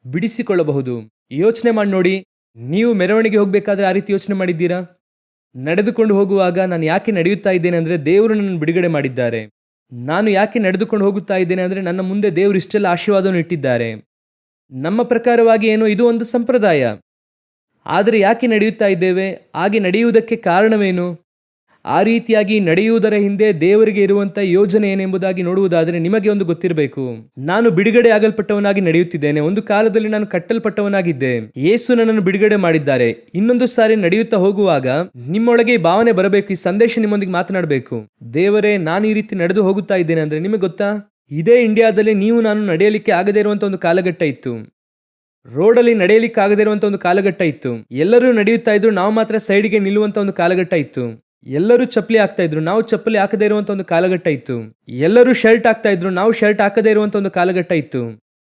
ಬಿಡಿಸಿಕೊಳ್ಳಬಹುದು. ಯೋಚನೆ ಮಾಡಿ ನೋಡಿ, ನೀವು ಮೆರವಣಿಗೆ ಹೋಗ್ಬೇಕಾದ್ರೆ ಆ ರೀತಿ ಯೋಚನೆ ಮಾಡಿದ್ದೀರಾ? ನಡೆದುಕೊಂಡು ಹೋಗುವಾಗ ನಾನು ಯಾಕೆ ನಡೆಯುತ್ತಾ ಇದ್ದೇನೆ ಅಂದರೆ ದೇವರು ನನ್ನನ್ನು ಬಿಡುಗಡೆ ಮಾಡಿದ್ದಾರೆ. ನಾನು ಯಾಕೆ ನಡೆದುಕೊಂಡು ಹೋಗುತ್ತಾ ಇದ್ದೇನೆ ಅಂದರೆ ನನ್ನ ಮುಂದೆ ದೇವರು ಇಷ್ಟೆಲ್ಲ ಆಶೀರ್ವಾದವನ್ನು ಇಟ್ಟಿದ್ದಾರೆ. ನಮ್ಮ ಪ್ರಕಾರವಾಗಿ ಏನು, ಇದು ಒಂದು ಸಂಪ್ರದಾಯ. ಆದರೆ ಯಾಕೆ ನಡೆಯುತ್ತಾ ಇದ್ದೇವೆ? ಹಾಗೆ ನಡೆಯುವುದಕ್ಕೆ ಕಾರಣವೇನು? ಆ ರೀತಿಯಾಗಿ ನಡೆಯುವುದರ ಹಿಂದೆ ದೇವರಿಗೆ ಇರುವಂಥ ಯೋಜನೆ ಏನೆಂಬುದಾಗಿ ನೋಡುವುದಾದರೆ ನಿಮಗೆ ಒಂದು ಗೊತ್ತಿರಬೇಕು. ನಾನು ಬಿಡುಗಡೆ ಆಗಲ್ಪಟ್ಟವನಾಗಿ ನಡೆಯುತ್ತಿದ್ದೇನೆ. ಒಂದು ಕಾಲದಲ್ಲಿ ನಾನು ಕಟ್ಟಲ್ಪಟ್ಟವನಾಗಿದ್ದೆ. ಯೇಸು ನನ್ನನ್ನು ಬಿಡುಗಡೆ ಮಾಡಿದ್ದಾರೆ. ಇನ್ನೊಂದು ಸಾರಿ ನಡೆಯುತ್ತಾ ಹೋಗುವಾಗ ನಿಮ್ಮೊಳಗೆ ಈ ಭಾವನೆ ಬರಬೇಕು, ಈ ಸಂದೇಶ ನಿಮ್ಮೊಂದಿಗೆ ಮಾತನಾಡಬೇಕು. ದೇವರೇ, ನಾನು ಈ ರೀತಿ ನಡೆದು ಹೋಗುತ್ತಾ ಇದ್ದೇನೆ ಅಂದ್ರೆ ನಿಮಗೆ ಗೊತ್ತಾ, ಇದೇ ಇಂಡಿಯಾದಲ್ಲಿ ನೀವು ನಾನು ನಡೆಯಲಿಕ್ಕೆ ಆಗದೇ ಇರುವಂತ ಒಂದು ಕಾಲಘಟ್ಟ ಇತ್ತು. ರೋಡಲ್ಲಿ ನಡೆಯಲಿಕ್ಕೆ ಆಗದೇ ಇರುವಂತ ಒಂದು ಕಾಲಘಟ್ಟ ಇತ್ತು. ಎಲ್ಲರೂ ನಡೆಯುತ್ತಾ ಇದ್ರು, ನಾವು ಮಾತ್ರ ಸೈಡ್ಗೆ ನಿಲ್ಲುವಂತ ಒಂದು ಕಾಲಘಟ್ಟ ಇತ್ತು. ಎಲ್ಲರೂ ಚಪ್ಪಲಿ ಹಾಕ್ತಾ ಇದ್ರು, ನಾವು ಚಪ್ಪಲಿ ಹಾಕದೇ ಇರುವಂತ ಒಂದು ಕಾಲಘಟ್ಟ ಇತ್ತು. ಎಲ್ಲರೂ ಶರ್ಟ್ ಹಾಕ್ತಾ ಇದ್ರು, ನಾವು ಶರ್ಟ್ ಹಾಕದೇ ಇರುವಂತ ಒಂದು ಕಾಲಘಟ್ಟ ಇತ್ತು.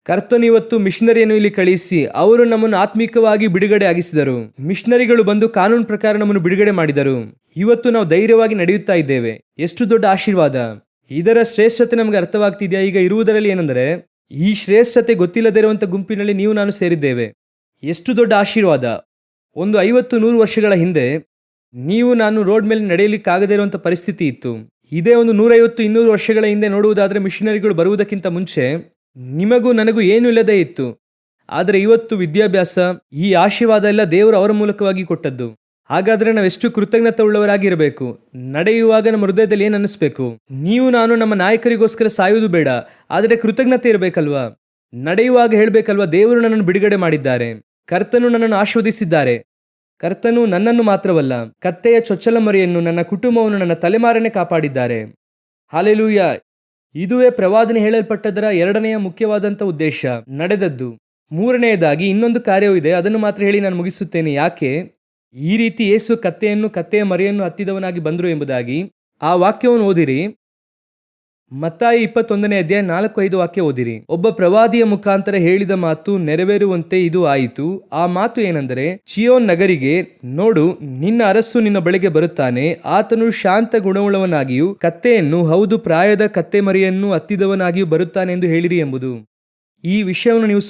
ಕರ್ತನು ಇವತ್ತು ಮಿಷನರಿಯನ್ನು ಇಲ್ಲಿ ಕಳಿಸಿ ಅವರು ನಮ್ಮನ್ನು ಆತ್ಮಿಕವಾಗಿ ಬಿಡುಗಡೆ ಆಗಿಸಿದರು. ಮಿಷನರಿಗಳು ಬಂದು ಕಾನೂನು ಪ್ರಕಾರ ನಮ್ಮನ್ನು ಬಿಡುಗಡೆ ಮಾಡಿದರು. ಇವತ್ತು ನಾವು ಧೈರ್ಯವಾಗಿ ನಡೆಯುತ್ತಾ ಇದ್ದೇವೆ. ಎಷ್ಟು ದೊಡ್ಡ ಆಶೀರ್ವಾದ! ಇದರ ಶ್ರೇಷ್ಠತೆ ನಮಗೆ ಅರ್ಥವಾಗ್ತಿದೆಯಾ? ಈಗ ಇರುವುದರಲ್ಲಿ ಏನೆಂದರೆ, ಈ ಶ್ರೇಷ್ಠತೆ ಗೊತ್ತಿಲ್ಲದೇ ಇರುವಂತ ಗುಂಪಿನಲ್ಲಿ ನೀವು ನಾನು ಸೇರಿದ್ದೇವೆ. ಎಷ್ಟು ದೊಡ್ಡ ಆಶೀರ್ವಾದ! ಒಂದು 50-100 ವರ್ಷಗಳ ಹಿಂದೆ ನೀವು ನಾನು ರೋಡ್ ಮೇಲೆ ನಡೆಯಲಿಕ್ಕಾಗದೇ ಇರುವಂಥ ಪರಿಸ್ಥಿತಿ ಇತ್ತು. ಇದೇ ಒಂದು 150-200 ವರ್ಷಗಳ ಹಿಂದೆ ನೋಡುವುದಾದರೆ ಮಿಷನರಿಗಳು ಬರುವುದಕ್ಕಿಂತ ಮುಂಚೆ ನಿಮಗೂ ನನಗೂ ಏನೂ ಇಲ್ಲದೇ ಇತ್ತು. ಆದರೆ ಇವತ್ತು ವಿದ್ಯಾಭ್ಯಾಸ, ಈ ಆಶೀರ್ವಾದ ಎಲ್ಲ ದೇವರು ಅವರ ಮೂಲಕವಾಗಿ ಕೊಟ್ಟದ್ದು. ಹಾಗಾದರೆ ನಾವೆಷ್ಟು ಕೃತಜ್ಞತೆ ಉಳ್ಳವರಾಗಿರಬೇಕು. ನಡೆಯುವಾಗ ನಮ್ಮ ಹೃದಯದಲ್ಲಿ ಏನು ಅನ್ನಿಸ್ಬೇಕು? ನೀವು ನಾನು ನಮ್ಮ ನಾಯಕರಿಗೋಸ್ಕರ ಸಾಯುವುದು ಬೇಡ, ಆದರೆ ಕೃತಜ್ಞತೆ ಇರಬೇಕಲ್ವಾ? ನಡೆಯುವಾಗ ಹೇಳಬೇಕಲ್ವಾ, ದೇವರು ನನ್ನನ್ನು ಬಿಡುಗಡೆ ಮಾಡಿದ್ದಾರೆ, ಕರ್ತನು ನನ್ನನ್ನು ಆಶೀರ್ವದಿಸಿದ್ದಾರೆ. ಕರ್ತನು ನನ್ನನ್ನು ಮಾತ್ರವಲ್ಲ, ಕತ್ತೆಯ ಚೊಚ್ಚಲ ಮರಿಯನ್ನು, ನನ್ನ ಕುಟುಂಬವನ್ನು, ನನ್ನ ತಲೆಮಾರನ್ನೇ ಕಾಪಾಡಿದ್ದಾರೆ. ಹಾಲೆಲೂಯಾ! ಇದುವೇ ಪ್ರವಾದನೆ ಹೇಳಲ್ಪಟ್ಟದರ ಎರಡನೆಯ ಮುಖ್ಯವಾದಂಥ ಉದ್ದೇಶ, ನಡೆದದ್ದು. ಮೂರನೆಯದಾಗಿ ಇನ್ನೊಂದು ಕಾರ್ಯವೂ ಇದೆ, ಅದನ್ನು ಮಾತ್ರ ಹೇಳಿ ನಾನು ಮುಗಿಸುತ್ತೇನೆ. ಯಾಕೆ ಈ ರೀತಿ ಯೇಸು ಕತ್ತೆಯ ಮರಿಯನ್ನು ಹತ್ತಿದವನಾಗಿ ಬಂದರು ಎಂಬುದಾಗಿ ಆ ವಾಕ್ಯವನ್ನು ಓದಿರಿ. ಮತ್ತಾಯಿ 21ನೇ ಅಧ್ಯಾಯ 4-5 ವಾಕ್ಯ ಓದಿರಿ. ಒಬ್ಬ ಪ್ರವಾದಿಯ ಮುಖಾಂತರ ಹೇಳಿದ ಮಾತು ನೆರವೇರುವಂತೆ ಇದು ಆಯಿತು. ಆ ಮಾತು ಏನೆಂದರೆ, ಚಿಯೋನ್ ನಗರಿಗೆ, ನೋಡು, ನಿನ್ನ ಅರಸು ನಿನ್ನ ಬಳಿಗೆ ಬರುತ್ತಾನೆ, ಆತನು ಶಾಂತ ಗುಣವುಳ್ಳವನಾಗಿಯೂ ಕತ್ತೆಯನ್ನು, ಹೌದು ಪ್ರಾಯದ ಕತ್ತೆ ಮರಿಯನ್ನು ಹತ್ತಿದವನಾಗಿಯೂ ಬರುತ್ತಾನೆ ಎಂದು ಹೇಳಿರಿ ಎಂಬುದು. ಈ ವಿಷಯವನ್ನು ನೀವು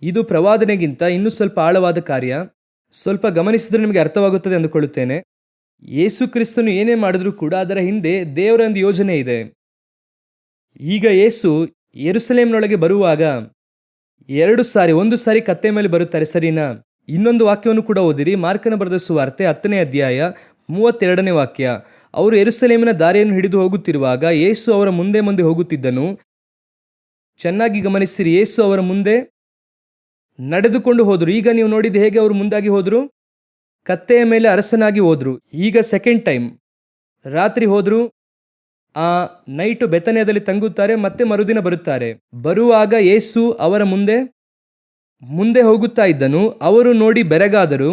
ಇದು ಪ್ರವಾದನೆಗಿಂತ ಇನ್ನೂ ಸ್ವಲ್ಪ ಆಳವಾದ ಕಾರ್ಯ. ಸ್ವಲ್ಪ ಗಮನಿಸಿದ್ರೆ ನಿಮಗೆ ಅರ್ಥವಾಗುತ್ತದೆ ಅಂದುಕೊಳ್ಳುತ್ತೇನೆ. ಯೇಸು ಕ್ರಿಸ್ತನು ಏನೇ ಮಾಡಿದ್ರೂ ಕೂಡ ಅದರ ಹಿಂದೆ ದೇವರ ಒಂದು ಯೋಜನೆ ಇದೆ. ಈಗ ಯೇಸು ಯೆರೂಸಲೇಮಿನೊಳಗೆ ಬರುವಾಗ 2 ಸಾರಿ, ಒಂದು ಸಾರಿ ಕತ್ತೆ ಮೇಲೆ ಬರುತ್ತಾರೆ, ಸರಿನಾ? ಇನ್ನೊಂದು ವಾಕ್ಯವನ್ನು ಕೂಡ ಓದಿರಿ. ಮಾರ್ಕನ ಬರೆದ ಸುವಾರ್ತೆ 10ನೇ ಅಧ್ಯಾಯ 32ನೇ ವಾಕ್ಯ. ಅವರು ಯೆರೂಸಲೇಮಿನ ದಾರಿಯನ್ನು ಹಿಡಿದು ಹೋಗುತ್ತಿರುವಾಗ ಯೇಸು ಅವರ ಮುಂದೆ ಮುಂದೆ ಹೋಗುತ್ತಿದ್ದನು. ಚೆನ್ನಾಗಿ ಗಮನಿಸಿರಿ, ಯೇಸು ಅವರ ಮುಂದೆ ನಡೆದುಕೊಂಡು ಹೋದರು. ಈಗ ನೀವು ನೋಡಿದ ಹೇಗೆ ಅವರು ಮುಂದಾಗಿ ಹೋದರು? ಕತ್ತೆಯ ಮೇಲೆ ಅರಸನಾಗಿ ಹೋದ್ರು. ಈಗ ಸೆಕೆಂಡ್ ಟೈಮ್ ರಾತ್ರಿ ಹೋದ್ರು. ಆ ನೈಟು ಬೆತನ್ಯದಲ್ಲಿ ತಂಗುತ್ತಾರೆ, ಮತ್ತೆ ಮರುದಿನ ಬರುತ್ತಾರೆ. ಬರುವಾಗ ಯೇಸು ಅವರ ಮುಂದೆ ಹೋಗುತ್ತಾ ಇದ್ದನು. ಅವರು ನೋಡಿ ಬೆರಗಾದರು.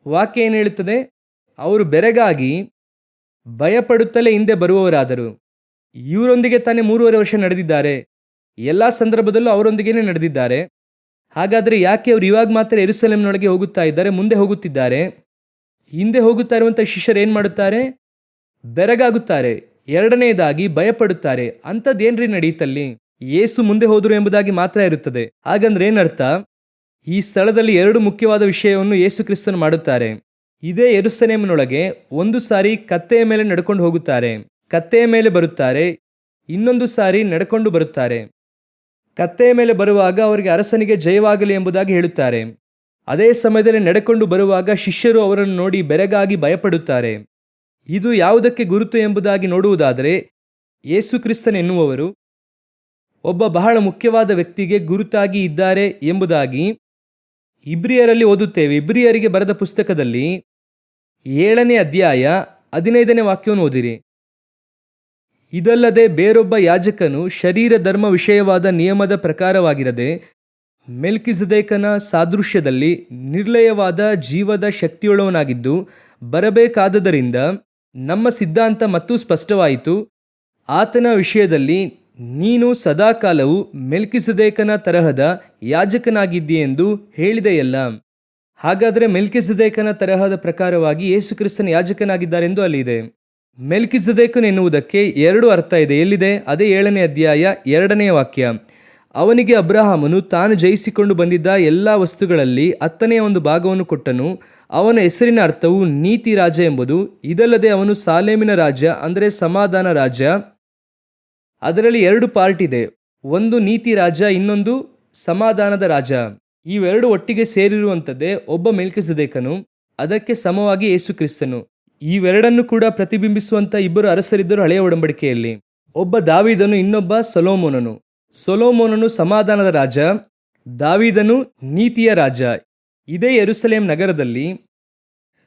ವಾಕ್ಯ ಏನು ಹೇಳುತ್ತದೆ? ಅವರು ಬೆರಗಾಗಿ ಭಯಪಡುತ್ತಲೇ ಹಿಂದೆ ಬರುವವರಾದರು. ಇವರೊಂದಿಗೆ ತಾನೇ 3.5 ವರ್ಷ ನಡೆದಿದ್ದಾರೆ. ಎಲ್ಲ ಸಂದರ್ಭದಲ್ಲೂ ಅವರೊಂದಿಗೇನೆ ನಡೆದಿದ್ದಾರೆ. ಹಾಗಾದರೆ ಯಾಕೆ ಅವರು ಇವಾಗ ಮಾತ್ರ ಯೆರೂಸಲೇಮಿನೊಳಗೆ ಹೋಗುತ್ತಾ ಇದ್ದಾರೆ, ಮುಂದೆ ಹೋಗುತ್ತಿದ್ದಾರೆ? ಹಿಂದೆ ಹೋಗುತ್ತಾ ಇರುವಂಥ ಶಿಷ್ಯರು ಏನು ಮಾಡುತ್ತಾರೆ? ಬೆರಗಾಗುತ್ತಾರೆ. ಎರಡನೆಯದಾಗಿ ಭಯಪಡುತ್ತಾರೆ. ಅಂಥದ್ದೇನ್ರಿ ನಡೆಯುತ್ತಲ್ಲಿ? ಯೇಸು ಮುಂದೆ ಹೋದರು ಎಂಬುದಾಗಿ ಮಾತ್ರ ಇರುತ್ತದೆ. ಹಾಗಂದ್ರೆ ಏನರ್ಥ? ಈ ಸ್ಥಳದಲ್ಲಿ 2 ಮುಖ್ಯವಾದ ವಿಷಯವನ್ನು ಯೇಸು ಕ್ರಿಸ್ತನು ಮಾಡುತ್ತಾರೆ. ಇದೇ ಯೆರೂಸಲೇಮಿನೊಳಗೆ ಒಂದು ಸಾರಿ ಕತ್ತೆಯ ಮೇಲೆ ನಡ್ಕೊಂಡು ಹೋಗುತ್ತಾರೆ, ಕತ್ತೆಯ ಮೇಲೆ ಬರುತ್ತಾರೆ, ಇನ್ನೊಂದು ಸಾರಿ ನಡ್ಕೊಂಡು ಬರುತ್ತಾರೆ. ಕತ್ತೆಯ ಮೇಲೆ ಬರುವಾಗ ಅವರಿಗೆ ಅರಸನಿಗೆ ಜಯವಾಗಲಿ ಎಂಬುದಾಗಿ ಹೇಳುತ್ತಾರೆ. ಅದೇ ಸಮಯದಲ್ಲಿ ನಡೆಕೊಂಡು ಬರುವಾಗ ಶಿಷ್ಯರು ಅವರನ್ನು ನೋಡಿ ಬೆರಗಾಗಿ ಭಯಪಡುತ್ತಾರೆ. ಇದು ಯಾವುದಕ್ಕೆ ಗುರುತು ಎಂಬುದಾಗಿ ನೋಡುವುದಾದರೆ, ಯೇಸು ಕ್ರಿಸ್ತನೆನ್ನುವವರು ಒಬ್ಬ ಬಹಳ ಮುಖ್ಯವಾದ ವ್ಯಕ್ತಿಗೆ ಗುರುತಾಗಿ ಇದ್ದಾರೆ ಎಂಬುದಾಗಿ ಇಬ್ರಿಯರಲ್ಲಿ ಓದುತ್ತೇವೆ. ಇಬ್ರಿಯರಿಗೆ ಬರೆದ ಪುಸ್ತಕದಲ್ಲಿ 7ನೇ ಅಧ್ಯಾಯ 15ನೇ ವಾಕ್ಯವನ್ನು ಓದಿರಿ. ಇದಲ್ಲದೆ ಬೇರೊಬ್ಬ ಯಾಜಕನು ಶರೀರ ಧರ್ಮ ವಿಷಯವಾದ ನಿಯಮದ ಪ್ರಕಾರವಾಗಿರದೆ ಮೆಲ್ಕಿಸೆದೇಕನ ಸಾದೃಶ್ಯದಲ್ಲಿ ನಿರ್ಲಯವಾದ ಜೀವದ ಶಕ್ತಿಯುಳ್ಳವನಾಗಿದ್ದು ಬರಬೇಕಾದದರಿಂದ ನಮ್ಮ ಸಿದ್ಧಾಂತ ಮತ್ತು ಸ್ಪಷ್ಟವಾಯಿತು. ಆತನ ವಿಷಯದಲ್ಲಿ ನೀನು ಸದಾಕಾಲವು ಮೆಲ್ಕಿಸೆದೇಕನ ತರಹದ ಯಾಜಕನಾಗಿದ್ದೀಯೆಂದು ಹೇಳಿದೆಯಲ್ಲ. ಹಾಗಾದರೆ ಮೆಲ್ಕಿಸೆದೇಕನ ತರಹದ ಪ್ರಕಾರವಾಗಿ ಯೇಸು ಕ್ರಿಸ್ತನ ಯಾಜಕನಾಗಿದ್ದಾರೆಂದು ಅಲ್ಲಿದೆ. ಮೆಲ್ಕಿಸೆದೇಕನು ಎನ್ನುವುದಕ್ಕೆ 2 ಅರ್ಥ ಇದೆ. ಎಲ್ಲಿದೆ? ಅದೇ 7ನೇ ಅಧ್ಯಾಯ 2ನೇ ವಾಕ್ಯ. ಅವನಿಗೆ ಅಬ್ರಹಾಮನು ತಾನು ಜಯಿಸಿಕೊಂಡು ಬಂದಿದ್ದ ಎಲ್ಲ ವಸ್ತುಗಳಲ್ಲಿ 10ನೇ ಒಂದು ಭಾಗವನ್ನು ಕೊಟ್ಟನು. ಅವನ ಹೆಸರಿನ ಅರ್ಥವು ನೀತಿ ರಾಜ ಎಂಬುದು. ಇದಲ್ಲದೆ ಅವನು ಸಾಲೇಮಿನ ರಾಜ್ಯ, ಅಂದರೆ ಸಮಾಧಾನ ರಾಜ್ಯ. ಅದರಲ್ಲಿ 2 ಪಾರ್ಟ್ ಇದೆ, ಒಂದು ನೀತಿ ರಾಜ್ಯ, ಇನ್ನೊಂದು ಸಮಾಧಾನದ ರಾಜ. ಇವೆರಡು ಒಟ್ಟಿಗೆ ಸೇರಿರುವಂಥದ್ದೇ ಒಬ್ಬ ಮೆಲ್ಕಿಸೆದೇಕನು, ಅದಕ್ಕೆ ಸಮವಾಗಿ ಯೇಸು ಕ್ರಿಸ್ತನು. ಇವೆರಡನ್ನು ಕೂಡ ಪ್ರತಿಬಿಂಬಿಸುವಂಥ ಇಬ್ಬರು ಅರಸರಿದ್ದರು ಹಳೆಯ ಒಡಂಬಡಿಕೆಯಲ್ಲಿ. ಒಬ್ಬ ದಾವೀದನು, ಇನ್ನೊಬ್ಬ ಸೊಲೊಮೋನನು. ಸೊಲೊಮೋನನು ಸಮಾಧಾನದ ರಾಜ, ದಾವೀದನು ನೀತಿಯ ರಾಜ. ಇದೇ ಯೆರೂಸಲೇಮ್ ನಗರದಲ್ಲಿ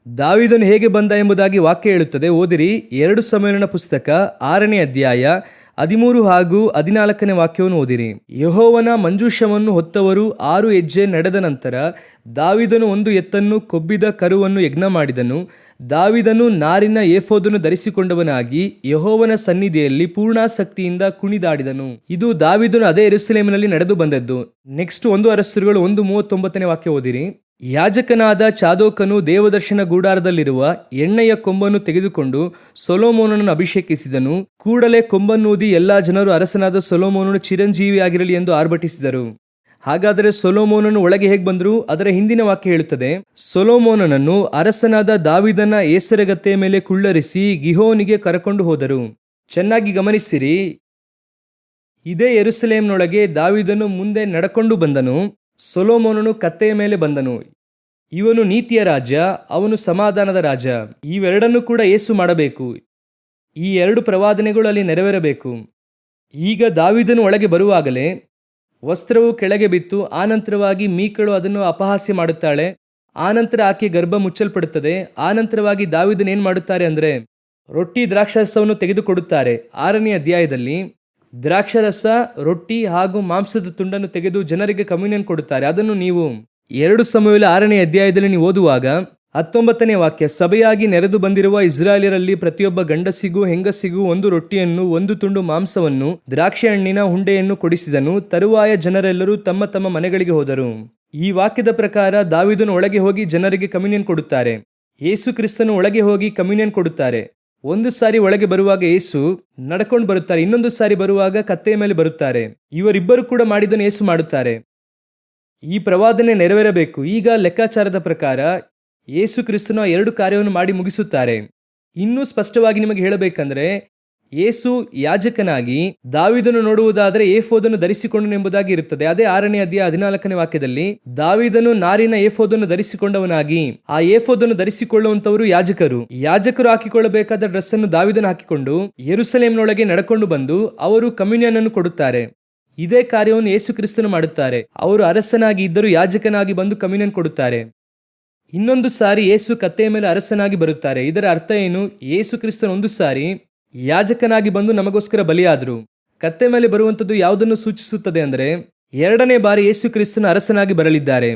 ದಾವೀದನು ಹೇಗೆ ಬಂದ ಎಂಬುದಾಗಿ ವಾಕ್ಯ ಹೇಳುತ್ತದೆ. ಓದಿರಿ, 2 ಸಮುವೇಲನ ಪುಸ್ತಕ 6ನೇ ಅಧ್ಯಾಯ 13 ಹಾಗೂ 14ನೇ ವಾಕ್ಯವನ್ನು ಓದಿರಿ. ಯೆಹೋವನ ಮಂಜೂಷವನ್ನು ಹೊತ್ತವರು 6 ಹೆಜ್ಜೆ ನಡೆದ ನಂತರ ದಾವೀದನು ಒಂದು ಎತ್ತನ್ನು ಕೊಬ್ಬಿದ ಕರುವನ್ನು ಯಜ್ಞ ಮಾಡಿದನು. ದಾವೀದನು ನಾರಿನ ಏಫೋದನ್ನು ಧರಿಸಿಕೊಂಡವನಾಗಿ ಯೆಹೋವನ ಸನ್ನಿಧಿಯಲ್ಲಿ ಪೂರ್ಣಾಸಕ್ತಿಯಿಂದ ಕುಣಿದಾಡಿದನು. ಇದು ದಾವೀದನು ಅದೇ ಯೆರೂಸಲೇಮಿನಲ್ಲಿ ನಡೆದು ಬಂದದ್ದು. ನೆಕ್ಸ್ಟ್ 1 ಅರಸರುಗಳು 1:39ನೇ ವಾಕ್ಯ ಓದಿರಿ. ಯಾಜಕನಾದ ಚಾದೋಕನು ದೇವದರ್ಶನ ಗುಡಾರದಲ್ಲಿರುವ ಎಣ್ಣೆಯ ಕೊಂಬನ್ನು ತೆಗೆದುಕೊಂಡು ಸೊಲೊಮೋನನನ್ನು ಅಭಿಷೇಕಿಸಿದನು. ಕೂಡಲೇ ಕೊಂಬನ್ನೂದಿ ಎಲ್ಲಾ ಜನರು ಅರಸನಾದ ಸೊಲೊಮೋನನು ಚಿರಂಜೀವಿಯಾಗಿರಲಿ ಎಂದು ಆರ್ಭಟಿಸಿದರು. ಹಾಗಾದರೆ ಸೊಲೊಮೋನನು ಒಳಗೆ ಹೇಗೆ ಬಂದರು? ಅದರ ಹಿಂದಿನ ವಾಕ್ಯ ಹೇಳುತ್ತದೆ, ಸೊಲೊಮೋನನನ್ನು ಅರಸನಾದ ದಾವೀದನ ಏಸರಗತ್ತೆಯ ಮೇಲೆ ಕುಳ್ಳರಿಸಿ ಗಿಹೋನಿಗೆ ಕರಕೊಂಡು ಹೋದರು. ಚೆನ್ನಾಗಿ ಗಮನಿಸಿರಿ, ಇದೇ ಯೆರೂಸಲೇಮಿನೊಳಗೆ ದಾವೀದನು ಮುಂದೆ ನಡ್ಕೊಂಡು ಬಂದನು, ಸೊಲೊಮೋನನು ಕತ್ತೆಯ ಮೇಲೆ ಬಂದನು. ಇವನು ನೀತಿಯ ರಾಜ, ಅವನು ಸಮಾಧಾನದ ರಾಜ. ಇವೆರಡನ್ನು ಕೂಡ ಯೇಸು ಮಾಡಬೇಕು. ಈ 2 ಪ್ರವಾದನೆಗಳು ಅಲ್ಲಿ ನೆರವೇರಬೇಕು. ಈಗ ದಾವೀದನು ಒಳಗೆ ಬರುವಾಗಲೇ ವಸ್ತ್ರವು ಕೆಳಗೆ ಬಿತ್ತು. ಆನಂತರವಾಗಿ ಮೀಕಳು ಅದನ್ನು ಅಪಹಾಸ್ಯ ಮಾಡುತ್ತಾಳೆ. ಆನಂತರ ಆಕೆ ಗರ್ಭ ಮುಚ್ಚಲ್ಪಡುತ್ತದೆ. ಆನಂತರವಾಗಿ ದಾವೀದನು ಏನು ಮಾಡುತ್ತಾರೆ ಅಂದರೆ ರೊಟ್ಟಿ ದ್ರಾಕ್ಷಾರಸವನ್ನು ತೆಗೆದುಕೊಡುತ್ತಾರೆ. 6ನೇ ಅಧ್ಯಾಯದಲ್ಲಿ ದ್ರಾಕ್ಷಾರಸ, ರೊಟ್ಟಿ ಹಾಗೂ ಮಾಂಸದ ತುಂಡನ್ನು ತೆಗೆದು ಜನರಿಗೆ ಕಮ್ಯುನಿಯನ್ ಕೊಡುತ್ತಾರೆ. ಅದನ್ನು ನೀವು 2 ಸಮುವೇಲ 6ನೇ ಅಧ್ಯಾಯದಲ್ಲಿ ನೀವು ಓದುವಾಗ 19ನೇ ವಾಕ್ಯ, ಸಭೆಯಾಗಿ ನೆರೆದು ಬಂದಿರುವ ಇಸ್ರಾಯೇಲರಲ್ಲಿ ಪ್ರತಿಯೊಬ್ಬ ಗಂಡಸಿಗೂ ಹೆಂಗಸಿಗೂ 1 ರೊಟ್ಟಿಯನ್ನು 1 ತುಂಡು ಮಾಂಸವನ್ನು ದ್ರಾಕ್ಷಿ ಹಣ್ಣಿನ ಹುಂಡೆಯನ್ನು ಕೊಡಿಸಿದನು. ತರುವಾಯ ಜನರೆಲ್ಲರೂ ತಮ್ಮ ತಮ್ಮ ಮನೆಗಳಿಗೆ ಹೋದರು. ಈ ವಾಕ್ಯದ ಪ್ರಕಾರ ದಾವೀದನು ಒಳಗೆ ಹೋಗಿ ಜನರಿಗೆ ಕಮ್ಯುನಿಯನ್ ಕೊಡುತ್ತಾರೆ. ಯೇಸು ಕ್ರಿಸ್ತನು ಒಳಗೆ ಹೋಗಿ ಕಮ್ಯುನಿಯನ್ ಕೊಡುತ್ತಾರೆ. ಒಂದು ಸಾರಿ ಒಳಗೆ ಬರುವಾಗ ಯೇಸು ನಡ್ಕೊಂಡು ಬರುತ್ತಾರೆ, ಇನ್ನೊಂದು ಸಾರಿ ಬರುವಾಗ ಕತ್ತೆಯ ಮೇಲೆ ಬರುತ್ತಾರೆ. ಇವರಿಬ್ಬರು ಕೂಡ ಮಾಡಿದ್ದನ್ನು ಯೇಸು ಮಾಡುತ್ತಾರೆ. ಈ ಪ್ರವಾದನೆ ನೆರವೇರಬೇಕು. ಈಗ ಲೆಕ್ಕಾಚಾರದ ಪ್ರಕಾರ ಯೇಸು ಕ್ರಿಸ್ತನು 2 ಕಾರ್ಯವನ್ನು ಮಾಡಿ ಮುಗಿಸುತ್ತಾರೆ. ಇನ್ನೂ ಸ್ಪಷ್ಟವಾಗಿ ನಿಮಗೆ ಹೇಳಬೇಕಂದ್ರೆ ಯೇಸು ಯಾಜಕನಾಗಿ ದಾವೀದನು ನೋಡುವುದಾದರೆ ಏಫೋದನ್ನು ಧರಿಸಿಕೊಂಡನೆಂಬುದಾಗಿ ಇರುತ್ತದೆ. ಅದೇ 6ನೇ ಅಧ್ಯಾಯ 14ನೇ ವಾಕ್ಯದಲ್ಲಿ ದಾವೀದನು ನಾರಿನ ಏಫೋದನ್ನು ಧರಿಸಿಕೊಂಡವನಾಗಿ, ಆ ಏಫೋದನ್ನು ಧರಿಸಿಕೊಳ್ಳುವಂತವರು ಯಾಜಕರು ಹಾಕಿಕೊಳ್ಳಬೇಕಾದ ಡ್ರೆಸ್ ಅನ್ನು ದಾವೀದನು ಹಾಕಿಕೊಂಡು ಯೆರೂಸಲೇಮಿನೊಳಗೆ ನಡ್ಕೊಂಡು ಬಂದು ಅವರು ಕಮ್ಯುನಿಯನ್ ಅನ್ನು ಕೊಡುತ್ತಾರೆ. ಇದೇ ಕಾರ್ಯವನ್ನು ಯೇಸು ಕ್ರಿಸ್ತನು ಮಾಡುತ್ತಾರೆ. ಅವರು ಅರಸನಾಗಿ ಇದ್ದರೂ ಯಾಜಕನಾಗಿ ಬಂದು ಕಮ್ಯುನಿಯನ್ ಕೊಡುತ್ತಾರೆ. ಇನ್ನೊಂದು ಸಾರಿ ಯೇಸು ಕತ್ತೆಯ ಮೇಲೆ ಅರಸನಾಗಿ ಬರುತ್ತಾರೆ. ಇದರ ಅರ್ಥ ಏನು? ಯೇಸು ಕ್ರಿಸ್ತನು ಒಂದು ಸಾರಿ ಯಾಜಕನಾಗಿ ಬಂದು ನಮಗೋಸ್ಕರ ಬಲಿಯಾದರು. ಕತ್ತೆ ಮೇಲೆ ಬರುವಂಥದ್ದು ಯಾವುದನ್ನು ಸೂಚಿಸುತ್ತದೆ ಅಂದರೆ 2ನೇ ಬಾರಿ ಯೇಸು ಕ್ರಿಸ್ತನ ಅರಸನಾಗಿ ಬರಲಿದ್ದಾರೆ.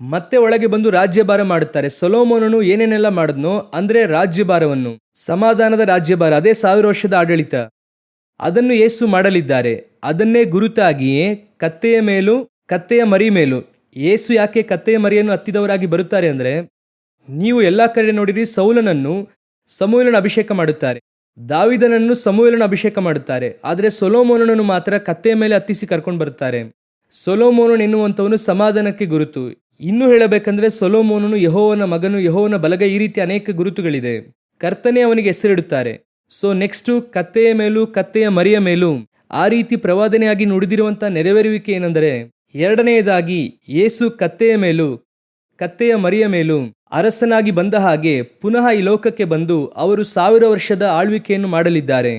ಮತ್ತೆ ಒಳಗೆ ಬಂದು ರಾಜ್ಯಭಾರ ಮಾಡುತ್ತಾರೆ. ಸೊಲೊಮೋನನು ಏನೇನೆಲ್ಲ ಮಾಡಿದ್ನೋ ಅಂದರೆ ರಾಜ್ಯಭಾರವನ್ನು, ಸಮಾಧಾನದ ರಾಜ್ಯಭಾರ, ಅದೇ 1000 ವರ್ಷದ ಆಡಳಿತ, ಅದನ್ನು ಯೇಸು ಮಾಡಲಿದ್ದಾರೆ. ಅದನ್ನೇ ಗುರುತಾಗಿಯೇ ಕತ್ತೆಯ ಮೇಲೂ ಕತ್ತೆಯ ಮರಿ ಮೇಲೂ ಯೇಸು ಯಾಕೆ ಕತ್ತೆಯ ಮರಿಯನ್ನು ಹತ್ತಿದವರಾಗಿ ಬರುತ್ತಾರೆ ಅಂದರೆ, ನೀವು ಎಲ್ಲ ಕಡೆ ನೋಡಿರಿ, ಸೌಲನನ್ನು ಸಮುವೇಲನ ಅಭಿಷೇಕ ಮಾಡುತ್ತಾರೆ, ದಾವೀದನನ್ನು ಸಮುವೇಲನ ಅಭಿಷೇಕ ಮಾಡುತ್ತಾರೆ. ಆದರೆ ಸೊಲೊಮೋನನನ್ನು ಮಾತ್ರ ಕತ್ತೆಯ ಮೇಲೆ ಹತ್ತಿಸಿ ಕರ್ಕೊಂಡು ಬರುತ್ತಾರೆ. ಸೊಲೊಮೋನನ್ ಎನ್ನುವಂಥವನು ಸಮಾಧಾನಕ್ಕೆ ಗುರುತು. ಇನ್ನೂ ಹೇಳಬೇಕಂದ್ರೆ ಸೊಲೊಮೋನನು ಯೆಹೋವನ ಮಗನು, ಯೆಹೋವನ ಬಲಗೈ, ಈ ರೀತಿ ಅನೇಕ ಗುರುತುಗಳಿದೆ. ಕರ್ತನೇ ಅವನಿಗೆ ಹೆಸರಿಡುತ್ತಾರೆ. ಸೊ ನೆಕ್ಸ್ಟು ಕತ್ತೆಯ ಮೇಲೂ ಕತ್ತೆಯ ಮರಿಯ ಮೇಲೂ ಆ ರೀತಿ ಪ್ರವಾದನೆಯಾಗಿ ನುಡಿದಿರುವಂಥ ನೆರವೇರುವಿಕೆ ಏನೆಂದರೆ, 2ನೇದಾಗಿ ಯೇಸು ಕತ್ತೆಯ ಮೇಲೂ ಕತ್ತೆಯ ಮರಿಯ ಮೇಲೂ ಅರಸನಾಗಿ ಬಂದ ಹಾಗೆ ಪುನಃ ಈ ಲೋಕಕ್ಕೆ ಬಂದು ಅವರು 1000 ವರ್ಷದ ಆಳ್ವಿಕೆಯನ್ನು ಮಾಡಲಿದ್ದಾರೆ.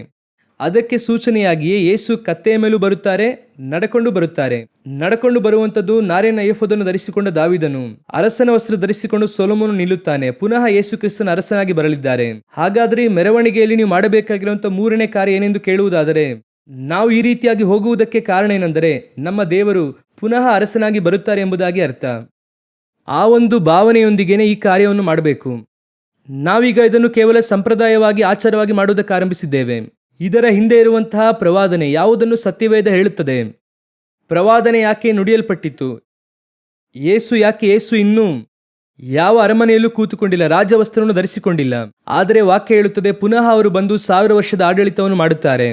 ಅದಕ್ಕೆ ಸೂಚನೆಯಾಗಿಯೇ ಯೇಸು ಕತ್ತೆಯ ಮೇಲೂ ಬರುತ್ತಾರೆ, ನಡ್ಕೊಂಡು ಬರುವಂಥದ್ದು ನಾರಿನ ಏಫೋದನ್ನು ಧರಿಸಿಕೊಂಡ ದಾವೀದನು, ಅರಸನ ವಸ್ತ್ರ ಧರಿಸಿಕೊಂಡು ಸೊಲೊಮೋನು ನಿಲ್ಲುತ್ತಾನೆ. ಪುನಃ ಯೇಸು ಕ್ರಿಸ್ತನ ಅರಸನಾಗಿ ಬರಲಿದ್ದಾರೆ. ಹಾಗಾದರೆ ಈ ಮೆರವಣಿಗೆಯಲ್ಲಿ ನೀವು ಮಾಡಬೇಕಾಗಿರುವಂಥ 3ನೇ ಕಾರ್ಯ ಏನೆಂದು ಕೇಳುವುದಾದರೆ, ನಾವು ಈ ರೀತಿಯಾಗಿ ಹೋಗುವುದಕ್ಕೆ ಕಾರಣ ಏನೆಂದರೆ ನಮ್ಮ ದೇವರು ಪುನಃ ಅರಸನಾಗಿ ಬರುತ್ತಾರೆ ಎಂಬುದಾಗಿ ಅರ್ಥ. ಆ ಒಂದು ಭಾವನೆಯೊಂದಿಗೇನೆ ಈ ಕಾರ್ಯವನ್ನು ಮಾಡಬೇಕು. ನಾವೀಗ ಇದನ್ನು ಕೇವಲ ಸಂಪ್ರದಾಯವಾಗಿ ಆಚಾರವಾಗಿ ಮಾಡುವುದಕ್ಕೆ ಆರಂಭಿಸಿದ್ದೇವೆ. ಇದರ ಹಿಂದೆ ಇರುವಂತಹ ಪ್ರವಾದನೆ ಯಾವುದನ್ನು ಸತ್ಯವೇದ ಹೇಳುತ್ತದೆ. ಪ್ರವಾದನೆ ಯಾಕೆ ನುಡಿಯಲ್ಪಟ್ಟಿತು? ಯೇಸು ಇನ್ನೂ ಯಾವ ಅರಮನೆಯಲ್ಲೂ ಕೂತುಕೊಂಡಿಲ್ಲ, ರಾಜವಸ್ತ್ರವನ್ನು ಧರಿಸಿಕೊಂಡಿಲ್ಲ. ಆದರೆ ವಾಕ್ಯ ಹೇಳುತ್ತದೆ ಪುನಃ ಅವರು ಬಂದು 1000 ವರ್ಷದ ಆಡಳಿತವನ್ನು ಮಾಡುತ್ತಾರೆ.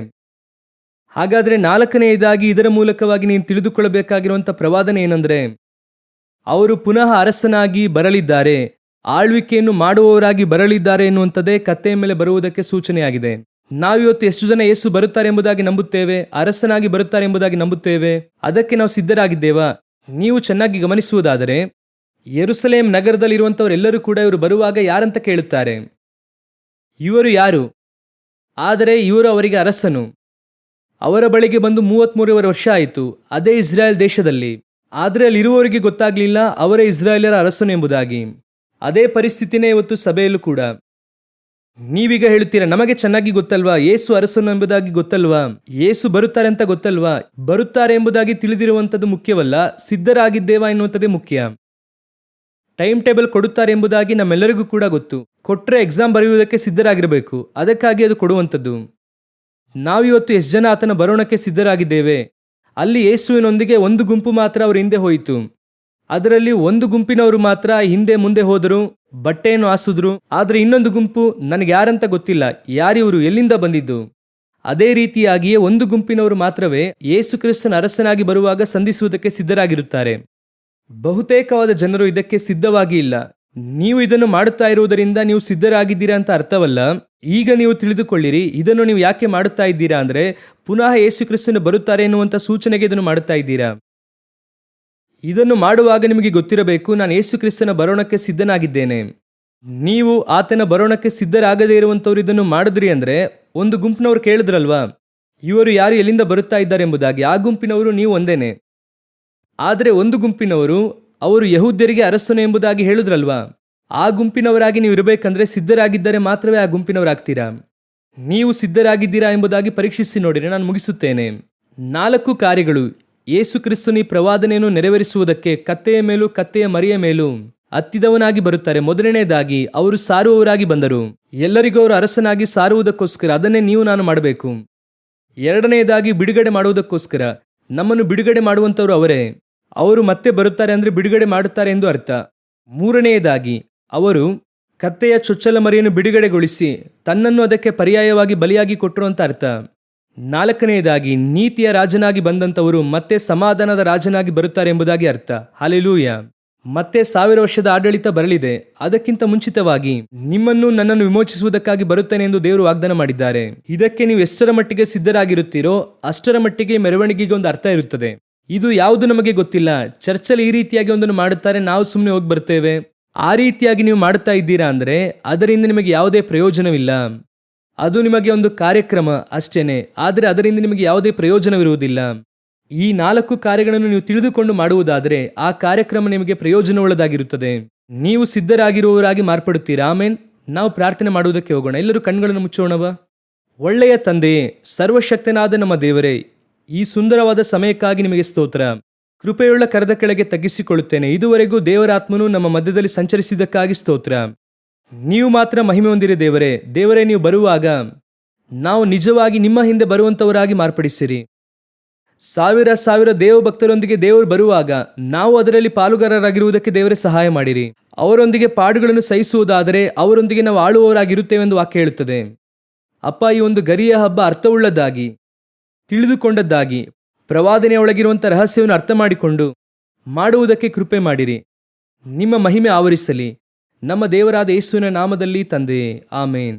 ಹಾಗಾದರೆ 4ನೇದಾಗಿ ಇದರ ಮೂಲಕವಾಗಿ ನೀನು ತಿಳಿದುಕೊಳ್ಳಬೇಕಾಗಿರುವಂಥ ಪ್ರವಾದನೆ ಏನೆಂದರೆ, ಅವರು ಪುನಃ ಅರಸನಾಗಿ ಬರಲಿದ್ದಾರೆ, ಆಳ್ವಿಕೆಯನ್ನು ಮಾಡುವವರಾಗಿ ಬರಲಿದ್ದಾರೆ ಎನ್ನುವಂಥದ್ದೇ ಕತ್ತೆಯ ಮೇಲೆ ಬರುವುದಕ್ಕೆ ಸೂಚನೆಯಾಗಿದೆ. ನಾವಿವತ್ತು ಎಷ್ಟು ಜನ ಯೇಸು ಬರುತ್ತಾರೆ ಎಂಬುದಾಗಿ ನಂಬುತ್ತೇವೆ, ಅರಸನಾಗಿ ಬರುತ್ತಾರೆ ಎಂಬುದಾಗಿ ನಂಬುತ್ತೇವೆ? ಅದಕ್ಕೆ ನಾವು ಸಿದ್ಧರಾಗಿದ್ದೇವಾ? ನೀವು ಚೆನ್ನಾಗಿ ಗಮನಿಸುವುದಾದರೆ ಯೆರೂಸಲೇಮ್ ನಗರದಲ್ಲಿರುವಂಥವರೆಲ್ಲರೂ ಕೂಡ ಇವರು ಬರುವಾಗ ಯಾರಂತ ಕೇಳುತ್ತಾರೆ. ಇವರು ಯಾರು? ಆದರೆ ಇವರು ಅವರಿಗೆ ಅರಸನು. ಅವರ ಬಳಿಗೆ ಬಂದು 33 ವರ್ಷ ಆಯಿತು, ಅದೇ ಇಸ್ರಾಯೇಲ್ ದೇಶದಲ್ಲಿ. ಆದರೆ ಅಲ್ಲಿರುವವರಿಗೆ ಗೊತ್ತಾಗಲಿಲ್ಲ ಅವರೇ ಇಸ್ರಾಯೇಲರ ಅರಸನು ಎಂಬುದಾಗಿ. ಅದೇ ಪರಿಸ್ಥಿತಿನೇ ಇವತ್ತು ಸಭೆಯಲ್ಲೂ ಕೂಡ. ನೀವೀಗ ಹೇಳುತ್ತೀರಾ, ನಮಗೆ ಚೆನ್ನಾಗಿ ಗೊತ್ತಲ್ವಾ, ಯೇಸು ಅರಸನು ಎಂಬುದಾಗಿ ಗೊತ್ತಲ್ವಾ, ಯೇಸು ಬರುತ್ತಾರೆ ಅಂತ ಗೊತ್ತಲ್ವಾ. ಬರುತ್ತಾರೆ ಎಂಬುದಾಗಿ ತಿಳಿದಿರುವಂಥದ್ದು ಮುಖ್ಯವಲ್ಲ, ಸಿದ್ಧರಾಗಿದ್ದೇವಾ ಎನ್ನುವಂಥದ್ದೇ ಮುಖ್ಯ. ಟೈಮ್ ಟೇಬಲ್ ಕೊಡುತ್ತಾರೆ ಎಂಬುದಾಗಿ ನಮ್ಮೆಲ್ಲರಿಗೂ ಕೂಡ ಗೊತ್ತು. ಕೊಟ್ಟರೆ ಎಕ್ಸಾಮ್ ಬರೆಯುವುದಕ್ಕೆ ಸಿದ್ಧರಾಗಿರಬೇಕು, ಅದಕ್ಕಾಗಿ ಅದು ಕೊಡುವಂಥದ್ದು. ನಾವಿವತ್ತು ಎಷ್ಟು ಜನ ಆತನ ಬರೋಣಕ್ಕೆ ಸಿದ್ಧರಾಗಿದ್ದೇವೆ? ಅಲ್ಲಿ ಯೇಸುವಿನೊಂದಿಗೆ ಒಂದು ಗುಂಪು ಮಾತ್ರ ಅವ್ರ ಹಿಂದೆ ಹೋಯಿತು. ಅದರಲ್ಲಿ ಒಂದು ಗುಂಪಿನವರು ಮಾತ್ರ ಹಿಂದೆ ಮುಂದೆ ಹೋದರು, ಬಟ್ಟೆಯನ್ನು ಹಾಸಿದ್ರು. ಆದರೆ ಇನ್ನೊಂದು ಗುಂಪು ನನಗೆ ಯಾರಂತ ಗೊತ್ತಿಲ್ಲ, ಯಾರಿವರು, ಎಲ್ಲಿಂದ ಬಂದಿದ್ದು. ಅದೇ ರೀತಿಯಾಗಿಯೇ ಒಂದು ಗುಂಪಿನವರು ಮಾತ್ರವೇ ಯೇಸು ಕ್ರಿಸ್ತನ ಅರಸನಾಗಿ ಬರುವಾಗ ಸಂಧಿಸುವುದಕ್ಕೆ ಸಿದ್ಧರಾಗಿರುತ್ತಾರೆ. ಬಹುತೇಕವಾದ ಜನರು ಇದಕ್ಕೆ ಸಿದ್ಧವಾಗಿ ಇಲ್ಲ. ನೀವು ಇದನ್ನು ಮಾಡುತ್ತಾ ಇರುವುದರಿಂದ ನೀವು ಸಿದ್ಧರಾಗಿದ್ದೀರಾ ಅಂತ ಅರ್ಥವಲ್ಲ. ಈಗ ನೀವು ತಿಳಿದುಕೊಳ್ಳಿರಿ, ಇದನ್ನು ನೀವು ಯಾಕೆ ಮಾಡುತ್ತಾ ಇದ್ದೀರಾ ಅಂದರೆ ಪುನಃ ಯೇಸು ಕ್ರಿಸ್ತನು ಬರುತ್ತಾರೆ ಎನ್ನುವಂಥ ಸೂಚನೆಗೆ ಇದನ್ನು ಮಾಡುತ್ತಾ ಇದ್ದೀರಾ. ಇದನ್ನು ಮಾಡುವಾಗ ನಿಮಗೆ ಗೊತ್ತಿರಬೇಕು, ನಾನು ಯೇಸು ಕ್ರಿಸ್ತನ ಬರೋಣಕ್ಕೆ ಸಿದ್ಧನಾಗಿದ್ದೇನೆ. ನೀವು ಆತನ ಬರೋಣಕ್ಕೆ ಸಿದ್ಧರಾಗದೇ ಇರುವಂಥವ್ರು ಇದನ್ನು ಮಾಡಿದ್ರಿ ಅಂದರೆ ಒಂದು ಗುಂಪಿನವರು ಕೇಳಿದ್ರಲ್ವಾ, ಇವರು ಯಾರು, ಎಲ್ಲಿಂದ ಬರುತ್ತಾ ಇದ್ದಾರೆ ಎಂಬುದಾಗಿ. ಆ ಗುಂಪಿನವರು ನೀವು ಒಂದೇನೆ. ಆದರೆ ಒಂದು ಗುಂಪಿನವರು ಅವರು ಯಹೂದ್ಯರಿಗೆ ಅರಸನು ಎಂಬುದಾಗಿ ಹೇಳಿದ್ರಲ್ವಾ, ಆ ಗುಂಪಿನವರಾಗಿ ನೀವು ಇರಬೇಕಂದ್ರೆ ಸಿದ್ಧರಾಗಿದ್ದರೆ ಮಾತ್ರವೇ ಆ ಗುಂಪಿನವರಾಗ್ತೀರಾ. ನೀವು ಸಿದ್ಧರಾಗಿದ್ದೀರಾ ಎಂಬುದಾಗಿ ಪರೀಕ್ಷಿಸಿ ನೋಡಿರಿ. ನಾನು ಮುಗಿಸುತ್ತೇನೆ. 4 ಕಾರ್ಯಗಳು ಯೇಸು ಕ್ರಿಸ್ತನು ಈ ಪ್ರವಾದನೆಯನ್ನು ನೆರವೇರಿಸುವುದಕ್ಕೆ ಕತ್ತೆಯ ಮೇಲೂ ಕತ್ತೆಯ ಮರಿಯ ಮೇಲೂ ಹತ್ತಿದವನಾಗಿ ಬರುತ್ತಾರೆ. ಮೊದಲನೇದಾಗಿ ಅವರು ಸಾರುವವರಾಗಿ ಬಂದರು. ಎಲ್ಲರಿಗೂ ಅವರು ಅರಸನಾಗಿ ಸಾರುವುದಕ್ಕೋಸ್ಕರ ಅದನ್ನೇ ನೀವು ನಾನು ಮಾಡಬೇಕು. ಎರಡನೆಯದಾಗಿ ಬಿಡುಗಡೆ ಮಾಡುವುದಕ್ಕೋಸ್ಕರ ನಮ್ಮನ್ನು ಬಿಡುಗಡೆ ಮಾಡುವಂಥವ್ರು ಅವರೇ. ಅವರು ಮತ್ತೆ ಬರುತ್ತಾರೆ ಅಂದರೆ ಬಿಡುಗಡೆ ಮಾಡುತ್ತಾರೆ ಎಂದು ಅರ್ಥ. ಮೂರನೆಯದಾಗಿ ಅವರು ಕತ್ತೆಯ ಚೊಚ್ಚಲ ಮರಿಯನ್ನು ಬಿಡುಗಡೆಗೊಳಿಸಿ ತನ್ನನ್ನು ಅದಕ್ಕೆ ಪರ್ಯಾಯವಾಗಿ ಬಲಿಯಾಗಿ ಕೊಟ್ಟರು ಅಂತ ಅರ್ಥ. ನಾಲ್ಕನೆಯದಾಗಿ ನೀತಿಯ ರಾಜನಾಗಿ ಬಂದಂಥವರು ಮತ್ತೆ ಸಮಾಧಾನದ ರಾಜನಾಗಿ ಬರುತ್ತಾರೆ ಎಂಬುದಾಗಿ ಅರ್ಥ. ಹಲ್ಲೆಲೂಯ. ಮತ್ತೆ 1000 ವರ್ಷದ ಆಡಳಿತ ಬರಲಿದೆ. ಅದಕ್ಕಿಂತ ಮುಂಚಿತವಾಗಿ ನಿಮ್ಮನ್ನು ನನ್ನನ್ನು ವಿಮೋಚಿಸುವುದಕ್ಕಾಗಿ ಬರುತ್ತೇನೆ ಎಂದು ದೇವರು ವಾಗ್ದಾನ ಮಾಡಿದ್ದಾರೆ. ಇದಕ್ಕೆ ನೀವು ಎಷ್ಟರ ಮಟ್ಟಿಗೆ ಸಿದ್ಧರಾಗಿರುತ್ತೀರೋ ಅಷ್ಟರ ಮಟ್ಟಿಗೆ ಮೆರವಣಿಗೆಗೆ ಒಂದು ಅರ್ಥ ಇರುತ್ತದೆ. ಇದು ಯಾವುದು ನಮಗೆ ಗೊತ್ತಿಲ್ಲ. ಚರ್ಚಲ್ಲಿ ಈ ರೀತಿಯಾಗಿ ಒಂದನ್ನು ಮಾಡುತ್ತಾರೆ, ನಾವು ಸುಮ್ಮನೆ ಹೋಗಿ ಬರ್ತೇವೆ. ಆ ರೀತಿಯಾಗಿ ನೀವು ಮಾಡುತ್ತಾ ಇದ್ದೀರಾ ಅಂದರೆ ಅದರಿಂದ ನಿಮಗೆ ಯಾವುದೇ ಪ್ರಯೋಜನವಿಲ್ಲ. ಅದು ನಿಮಗೆ ಒಂದು ಕಾರ್ಯಕ್ರಮ ಅಷ್ಟೇನೆ, ಆದರೆ ಅದರಿಂದ ನಿಮಗೆ ಯಾವುದೇ ಪ್ರಯೋಜನವಿರುವುದಿಲ್ಲ. ಈ 4 ಕಾರ್ಯಗಳನ್ನು ನೀವು ತಿಳಿದುಕೊಂಡು ಮಾಡುವುದಾದರೆ ಆ ಕಾರ್ಯಕ್ರಮ ನಿಮಗೆ ಪ್ರಯೋಜನವುಳ್ಳದಾಗಿರುತ್ತದೆ. ನೀವು ಸಿದ್ಧರಾಗಿರುವವರಾಗಿ ಮಾರ್ಪಡುತ್ತೀರಾ. ಆಮೇನ್. ನಾವು ಪ್ರಾರ್ಥನೆ ಮಾಡುವುದಕ್ಕೆ ಹೋಗೋಣ. ಎಲ್ಲರೂ ಕಣ್ಗಳನ್ನು ಮುಚ್ಚೋಣವಾ? ಒಳ್ಳೆಯ ತಂದೆಯೇ, ಸರ್ವಶಕ್ತನಾದ ನಮ್ಮ ದೇವರೇ, ಈ ಸುಂದರವಾದ ಸಮಯಕ್ಕಾಗಿ ನಿಮಗೆ ಸ್ತೋತ್ರ. ಕೃಪೆಯುಳ್ಳ ಕರದ ಕೆಳಗೆ ತಗ್ಗಿಸಿಕೊಳ್ಳುತ್ತೇನೆ. ಇದುವರೆಗೂ ದೇವರಾತ್ಮನು ನಮ್ಮ ಮಧ್ಯದಲ್ಲಿ ಸಂಚರಿಸಿದ್ದಕ್ಕಾಗಿ ಸ್ತೋತ್ರ. ನೀವು ಮಾತ್ರ ಮಹಿಮೆ ಹೊಂದಿರಿ ದೇವರೇ. ದೇವರೇ, ನೀವು ಬರುವಾಗ ನಾವು ನಿಜವಾಗಿ ನಿಮ್ಮ ಹಿಂದೆ ಬರುವಂಥವರಾಗಿ ಮಾರ್ಪಡಿಸಿರಿ. 1000 ದೇವ ಭಕ್ತರೊಂದಿಗೆ ದೇವರು ಬರುವಾಗ ನಾವು ಅದರಲ್ಲಿ ಪಾಲುಗಾರರಾಗಿರುವುದಕ್ಕೆ ದೇವರೇ ಸಹಾಯ ಮಾಡಿರಿ. ಅವರೊಂದಿಗೆ ಪಾಡುಗಳನ್ನು ಸಹಿಸುವುದಾದರೆ ಅವರೊಂದಿಗೆ ನಾವು ಆಳುವವರಾಗಿರುತ್ತೇವೆಂದು ವಾಕ್ಯ ಹೇಳುತ್ತದೆ. ಅಪ್ಪ, ಈ ಒಂದು ಗರಿಯ ಹಬ್ಬ ಅರ್ಥವುಳ್ಳದ್ದಾಗಿ ತಿಳಿದುಕೊಂಡದ್ದಾಗಿ ಪ್ರವಾದನೆಯ ಒಳಗಿರುವಂಥ ರಹಸ್ಯವನ್ನು ಅರ್ಥ ಮಾಡಿಕೊಂಡು ಮಾಡುವುದಕ್ಕೆ ಕೃಪೆ ಮಾಡಿರಿ. ನಿಮ್ಮ ಮಹಿಮೆ ಆವರಿಸಲಿ. ನಮ್ಮ ದೇವರಾದ ಯೇಸುವಿನ ನಾಮದಲ್ಲಿ ತಂದೆಯೇ, ಆಮೇನ್.